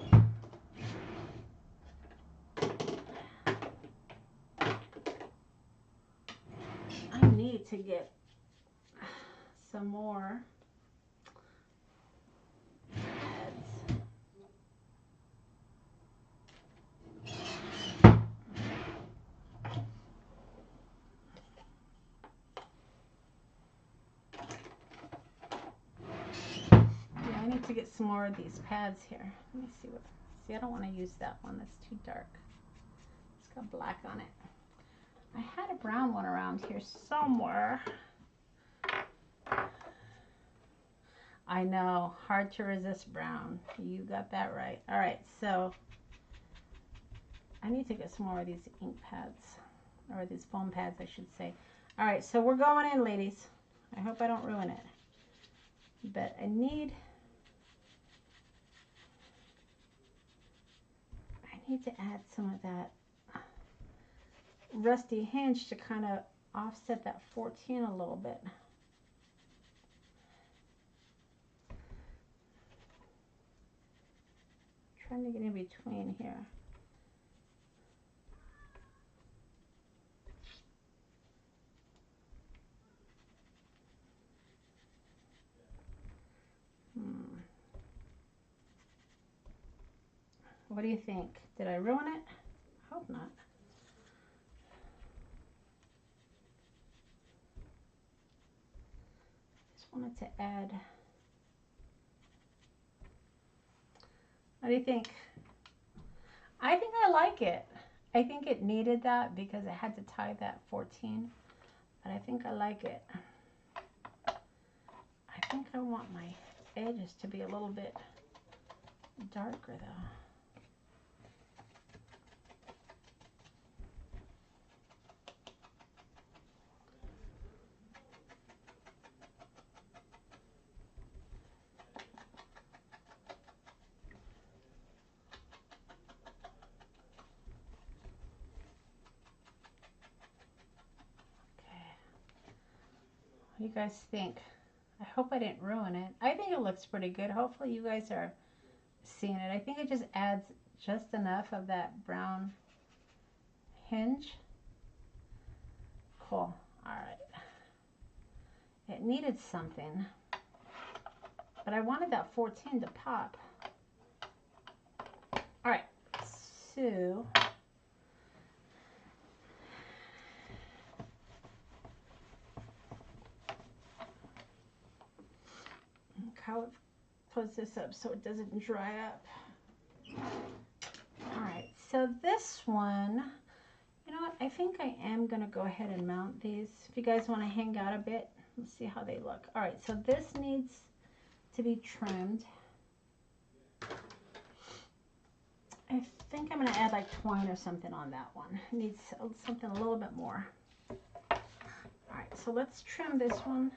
I need to get some more pads. I need to get some more of these pads here. Let me see what. See, I don't want to use that one. That's too dark. It's got black on it. I had a brown one around here somewhere. I know, hard to resist brown. You got that right. All right, so I need to get some more of these ink pads, or these foam pads, I should say. All right, so we're going in, ladies. I hope I don't ruin it. But I need to add some of that Rusty Hinge to kind of offset that 14 a little bit. Trying to get in between here. What do you think? Did I ruin it? I hope not. Just wanted to add. What do you think? I think I like it. I think it needed that because I had to tie that 14. But I think I like it. I think I want my edges to be a little bit darker though. What do you guys think? I hope I didn't ruin it. I think it looks pretty good. Hopefully you guys are seeing it. I think it just adds just enough of that brown hinge. Cool. All right. It needed something. but I wanted that 14 to pop. All right, so how close this up so it doesn't dry up. All right, so this one, you know what? I think I am gonna go ahead and mount these. If you guys want to hang out a bit, let's see how they look. All right, so this needs to be trimmed. I think I'm gonna add like twine or something on that one. It needs something a little bit more. All right, so let's trim this one.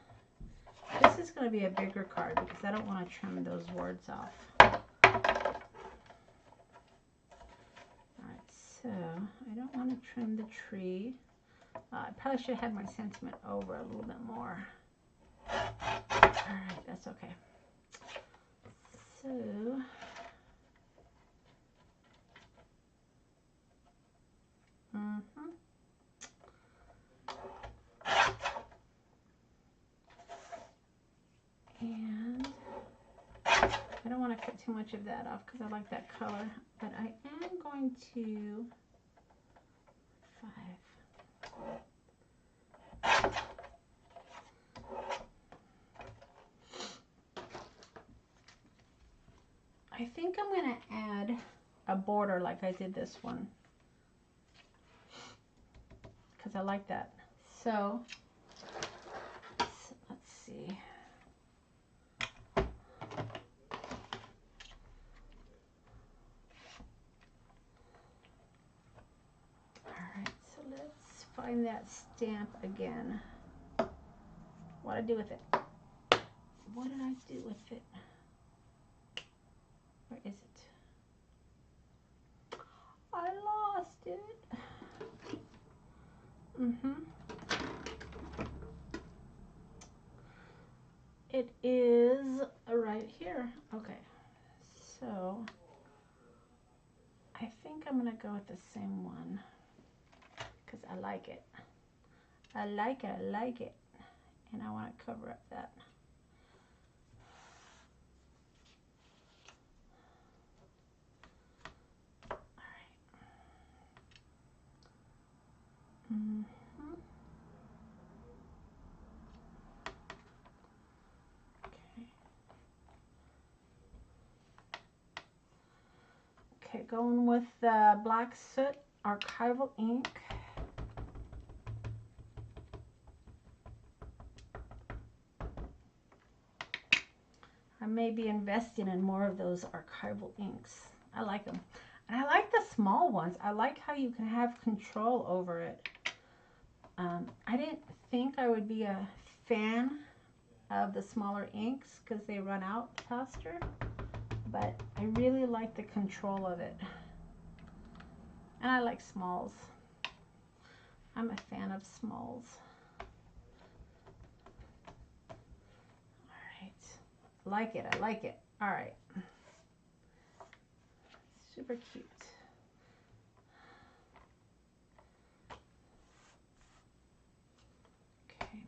This is going to be a bigger card because I don't want to trim those words off. Alright, so I don't want to trim the tree. I probably should have had my sentiment over a little bit more. Alright, that's okay. So, and I don't want to cut too much of that off because I like that color, but I am going to 5. I think I'm going to add a border like I did this one because I like that. So let's see. Find that stamp again. What did I do with it? What did I do with it? Where is it? I lost it. It is right here. Okay. So I think I'm gonna go with the same one. Because I like it. I like it, I like it. And I want to cover up that. Alright. Okay, going with the black Soot Archival ink. I may be investing in more of those archival inks. I like them. And I like the small ones. I like how you can have control over it. I didn't think I would be a fan of the smaller inks because they run out faster. But I really like the control of it. And I like smalls. I'm a fan of smalls. I like it, I like it. All right. Super cute. Okay.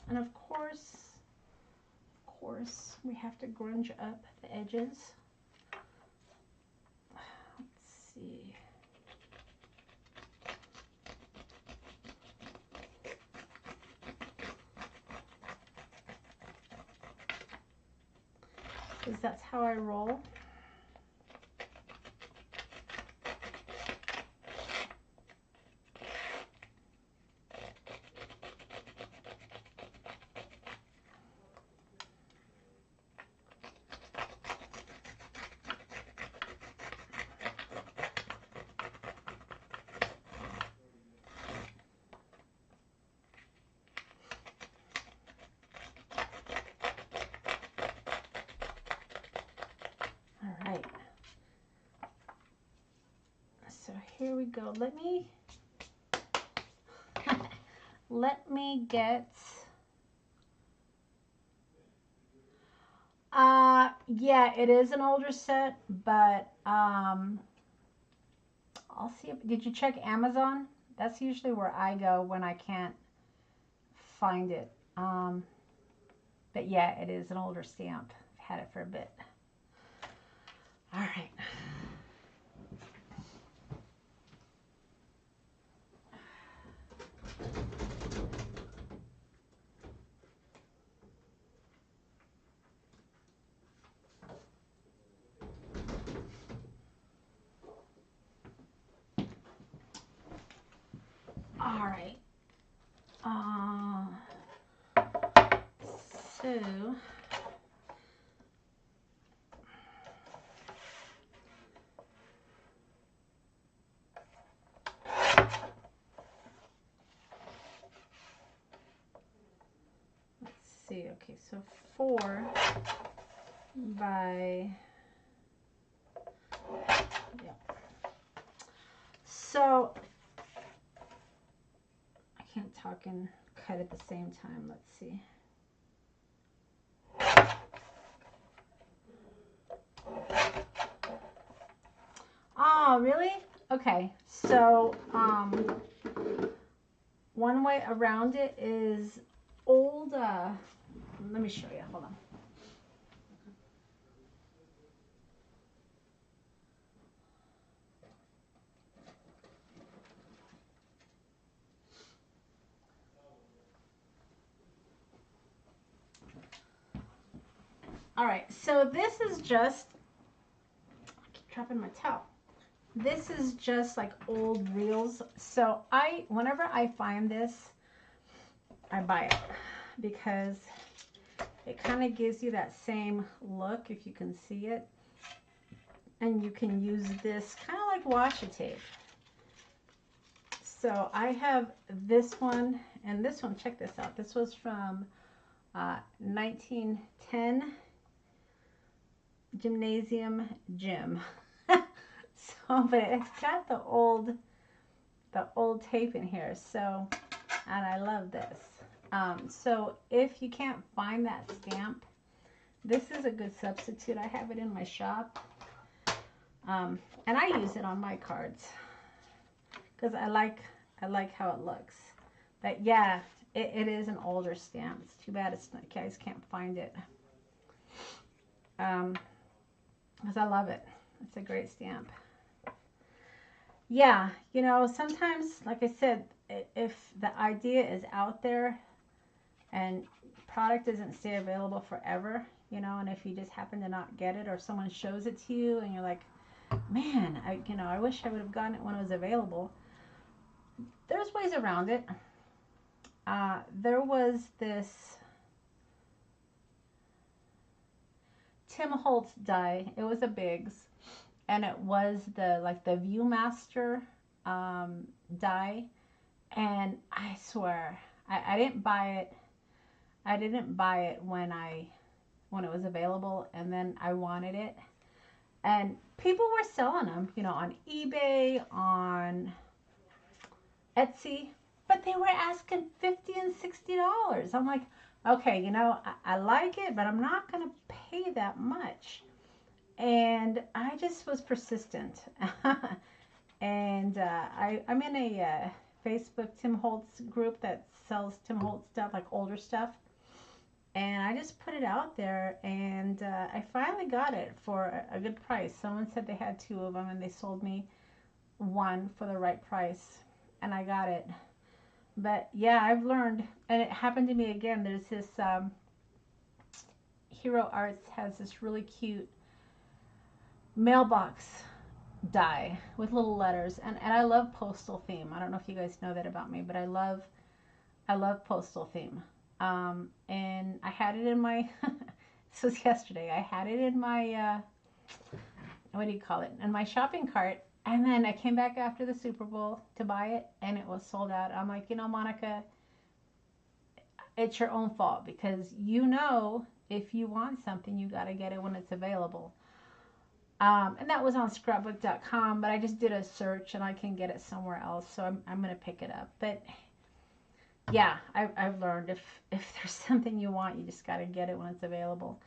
And of course, we have to grunge up the edges. Let's see. Because that's how I roll. Here we go. Let me get, yeah, it is an older set, but, I'll see if, did you check Amazon? That's usually where I go when I can't find it. But yeah, it is an older stamp. had it for a bit. All right. All right. So let's see. Okay, so 4 by, yeah. So I can't talk and cut at the same time. Let's see. Oh, really? Okay. So one way around it is old, let me show you. Hold on. All right, so this is just, I keep dropping my towel. This is just like old reels. So whenever I find this, I buy it because it kind of gives you that same look, if you can see it. And you can use this kind of like washi tape. So I have this one and this one. Check this out. This was from 1910 Gymnasium Gym. So, but it's got the old tape in here. So, and I love this. So if you can't find that stamp, this is a good substitute. I have it in my shop. And I use it on my cards because I like how it looks. But yeah, it is an older stamp. It's too bad you guys can't find it. Because I love it. It's a great stamp. Yeah, you know, sometimes, like I said, if the idea is out there and product doesn't stay available forever, you know, and if you just happen to not get it or someone shows it to you and you're like, man, I wish I would have gotten it when it was available. There's ways around it. There was this Tim Holtz die. It was a Biggs, and it was the Viewmaster die. And I swear, I didn't buy it. I didn't buy it when it was available, and then I wanted it. And people were selling them, you know, on eBay, on Etsy, but they were asking $50 and $60. I'm like, okay, you know, I like it, but I'm not going to pay that much. And I just was persistent. And I'm in a Facebook Tim Holtz group that sells Tim Holtz stuff, like older stuff. And I just put it out there, and I finally got it for a good price. Someone said they had 2 of them, and they sold me 1 for the right price, and I got it. But yeah, I've learned, and it happened to me again. There's this Hero Arts has this really cute mailbox die with little letters, and I love postal theme. I don't know if you guys know that about me, but I love postal theme. And I had it in my, this was yesterday, I had it in my, what do you call it, in my shopping cart, and then I came back after the Super Bowl to buy it, and it was sold out. I'm like, you know, Monica, it's your own fault, because you know, if you want something, you got to get it when it's available. And that was on scrapbook.com, but I just did a search, and I can get it somewhere else, so I'm going to pick it up. But yeah, I've learned if there's something you want, you just got to get it when it's available.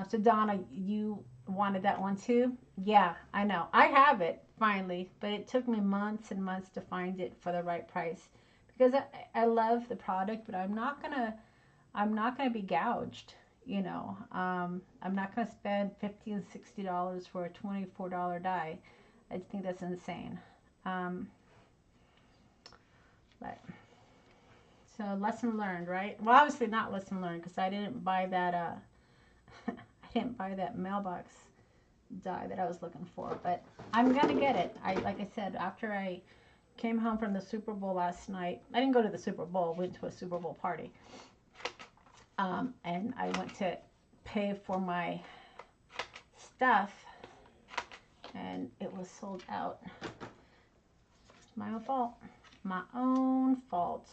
So Donna, you wanted that one too? Yeah, I know. I have it finally, but it took me months and months to find it for the right price, because I love the product, but I'm not gonna be gouged. You know, I'm not going to spend $50 and $60 for a $24 die. I think that's insane. But so lesson learned, right? Well, obviously not lesson learned because I didn't buy that. I didn't buy that mailbox die that I was looking for, but I'm gonna get it. Like I said, after I came home from the Super Bowl last night, I didn't go to the Super Bowl. Went to a Super Bowl party, and I went to pay for my stuff, and it was sold out. It's my own fault. My own fault.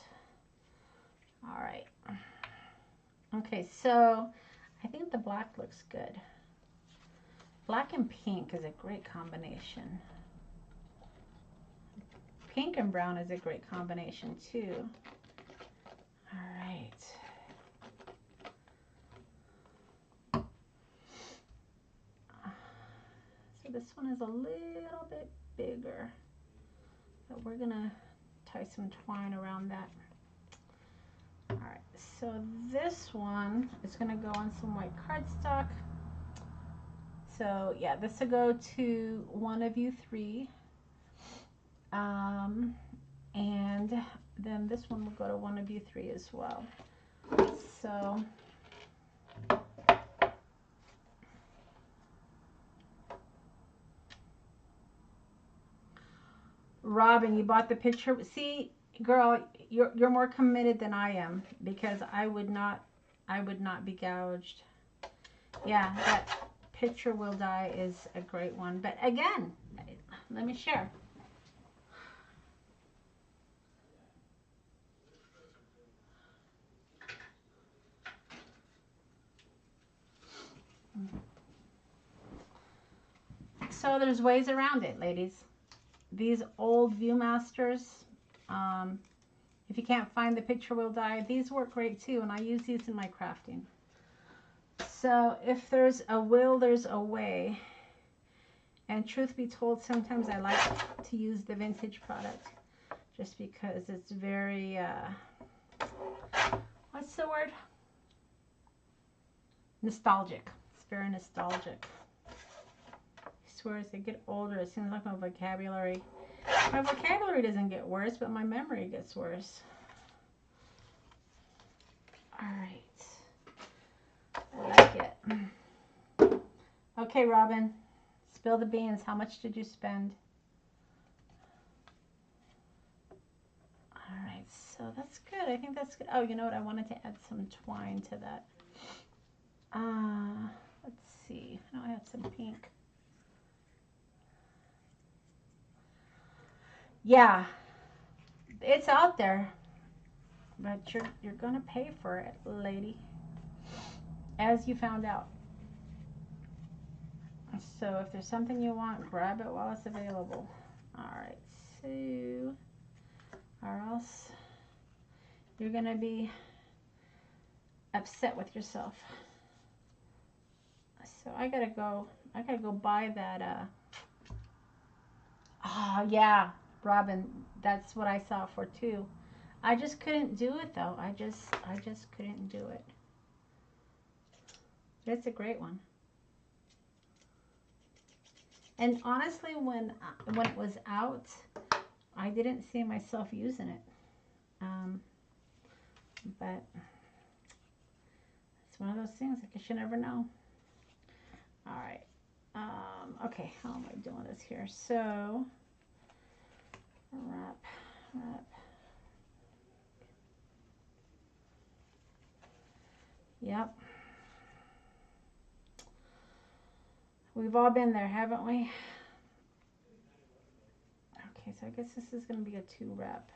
All right. Okay, so I think the black looks good. Black and pink is a great combination. Pink and brown is a great combination too. All right. So this one is a little bit bigger, but we're gonna tie some twine around that. All right, so this one is gonna go on some white cardstock. So yeah, this will go to one of you three. And then this one will go to one of you three as well. So Robin, you bought the picture. See, girl, you're more committed than I am because I would not be gouged. Yeah, that picture will die is a great one. But again, let me share. So there's ways around it, ladies. These old Viewmasters, if you can't find the picture will die, these work great too, and I use these in my crafting. So if there's a will, there's a way. And truth be told, sometimes I like to use the vintage product just because it's very, what's the word? Nostalgic. It's very nostalgic. I swear as I get older, it seems like my vocabulary doesn't get worse, but my memory gets worse. All right. I like it. Okay, Robin. Spill the beans. How much did you spend? All right, so that's good. I think that's good. Oh, you know what? I wanted to add some twine to that. Let's see. I know I have some pink. Yeah, it's out there, but you're gonna pay for it, lady, as you found out. So if there's something you want, grab it while it's available. All right, so or else you're gonna be upset with yourself. So I gotta go buy that. Oh yeah, Robin, that's what I saw for too. I just couldn't do it though. I just couldn't do it. It's a great one. And honestly, when it was out, I didn't see myself using it. But it's one of those things, I guess you never know. All right. Okay, how am I doing this here? So, wrap. Yep. We've all been there, haven't we? Okay, so I guess this is going to be a 2 wrap.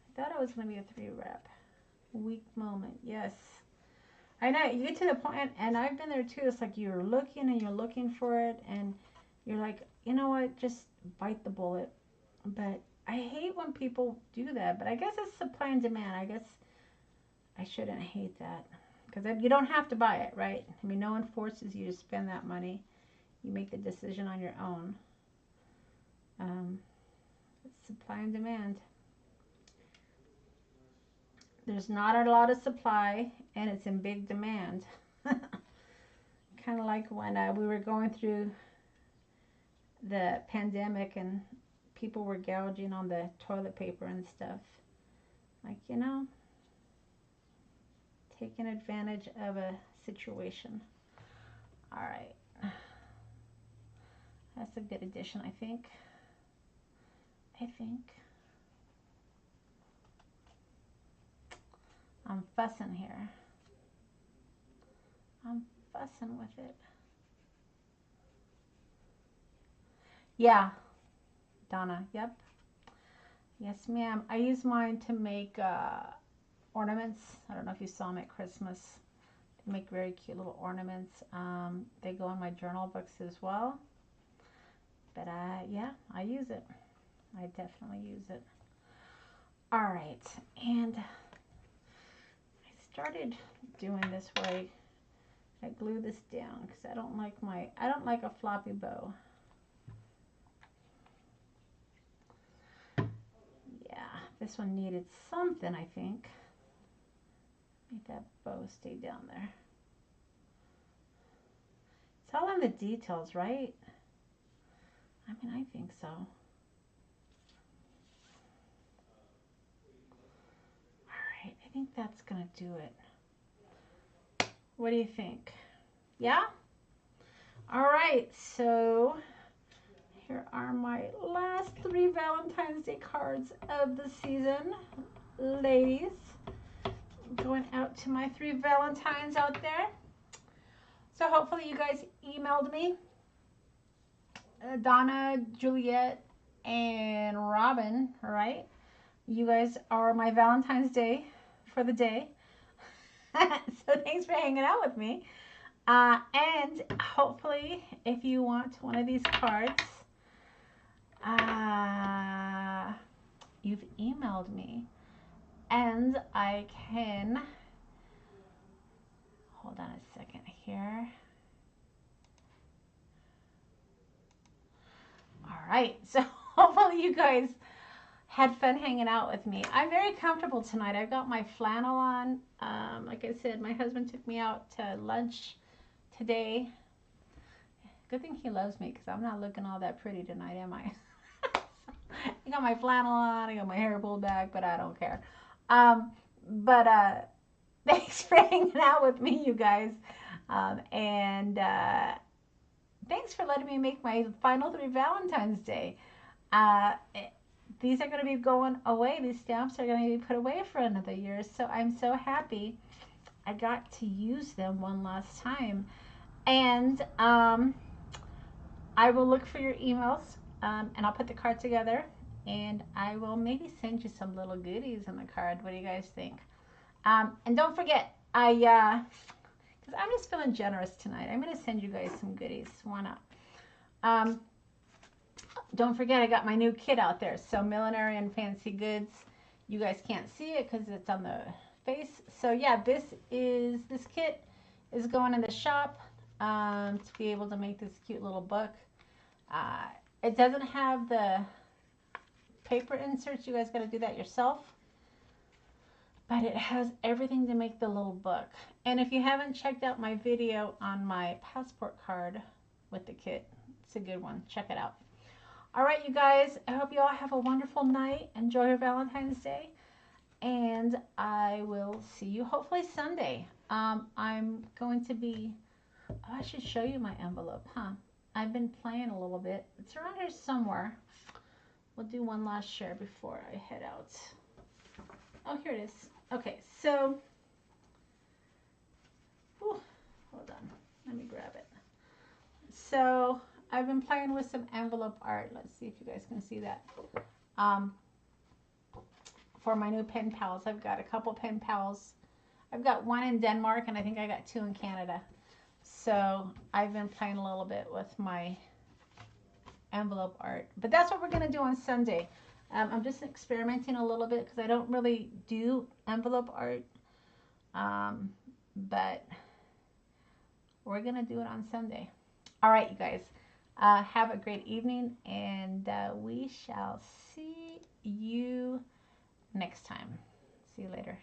I thought it was going to be a 3 wrap. Weak moment, yes. I know, you get to the point, and I've been there too, it's like you're looking and you're looking for it, and you're like, you know what, just bite the bullet. But I hate when people do that, but I guess it's supply and demand. I guess I shouldn't hate that. Because you don't have to buy it, right? I mean, no one forces you to spend that money. You make the decision on your own. It's supply and demand. There's not a lot of supply, and it's in big demand. like when we were going through the pandemic and people were gouging on the toilet paper and stuff. Like, you know, taking advantage of a situation. All right. That's a good addition, I think. I'm fussing here. I'm fussing with it. Yeah, Donna, yep. Yes, ma'am. I use mine to make ornaments. I don't know if you saw them at Christmas. They make very cute little ornaments. They go in my journal books as well. But yeah, I use it. I definitely use it. All right, and I started doing this where I glue this down because I don't like a floppy bow. Yeah, this one needed something, I think. Make that bow stay down there. It's all in the details, right? I mean, I think so. All right, I think that's gonna do it. What do you think? Yeah? All right, so here are my last 3 Valentine's Day cards of the season. Ladies, going out to my 3 Valentines out there. So hopefully you guys emailed me. Donna, Juliet, and Robin, all right? You guys are my Valentine's Day for the day. So thanks for hanging out with me. And hopefully, if you want one of these cards, you've emailed me. And I can, hold on a second here. All right, so hopefully you guys had fun hanging out with me. I'm very comfortable tonight. I've got my flannel on. Like I said, my husband took me out to lunch today. Good thing he loves me because I'm not looking all that pretty tonight, am I? I got my flannel on, I got my hair pulled back, but I don't care. Thanks for hanging out with me, you guys. Thanks for letting me make my final 3 Valentine's Day. These are going to be going away. These stamps are going to be put away for another year. So I'm so happy I got to use them one last time. And I will look for your emails and I'll put the card together. And I will maybe send you some little goodies in the card. What do you guys think? And don't forget, because I'm just feeling generous tonight. I'm going to send you guys some goodies. Why not? Don't forget, I got my new kit out there. So Millinery and Fancy Goods. You guys can't see it because it's on the face. So yeah, this kit is going in the shop to be able to make this cute little book. It doesn't have the paper inserts. You guys got to do that yourself. But it has everything to make the little book. And if you haven't checked out my video on my passport card with the kit, it's a good one. Check it out. All right, you guys, I hope you all have a wonderful night. Enjoy your Valentine's Day. And I will see you hopefully Sunday. I'm going to be, I should show you my envelope, huh? I've been playing a little bit. It's around here somewhere. We'll do one last share before I head out. Oh, here it is. Okay, so, hold on. Let me grab it. So, I've been playing with some envelope art. Let's see if you guys can see that. For my new pen pals, I've got a couple pen pals. I've got one in Denmark, and I think I got 2 in Canada. So, I've been playing a little bit with my envelope art. But that's what we're going to do on Sunday. I'm just experimenting a little bit because I don't really do envelope art. But we're going to do it on Sunday. All right, you guys. Have a great evening, and we shall see you next time. See you later.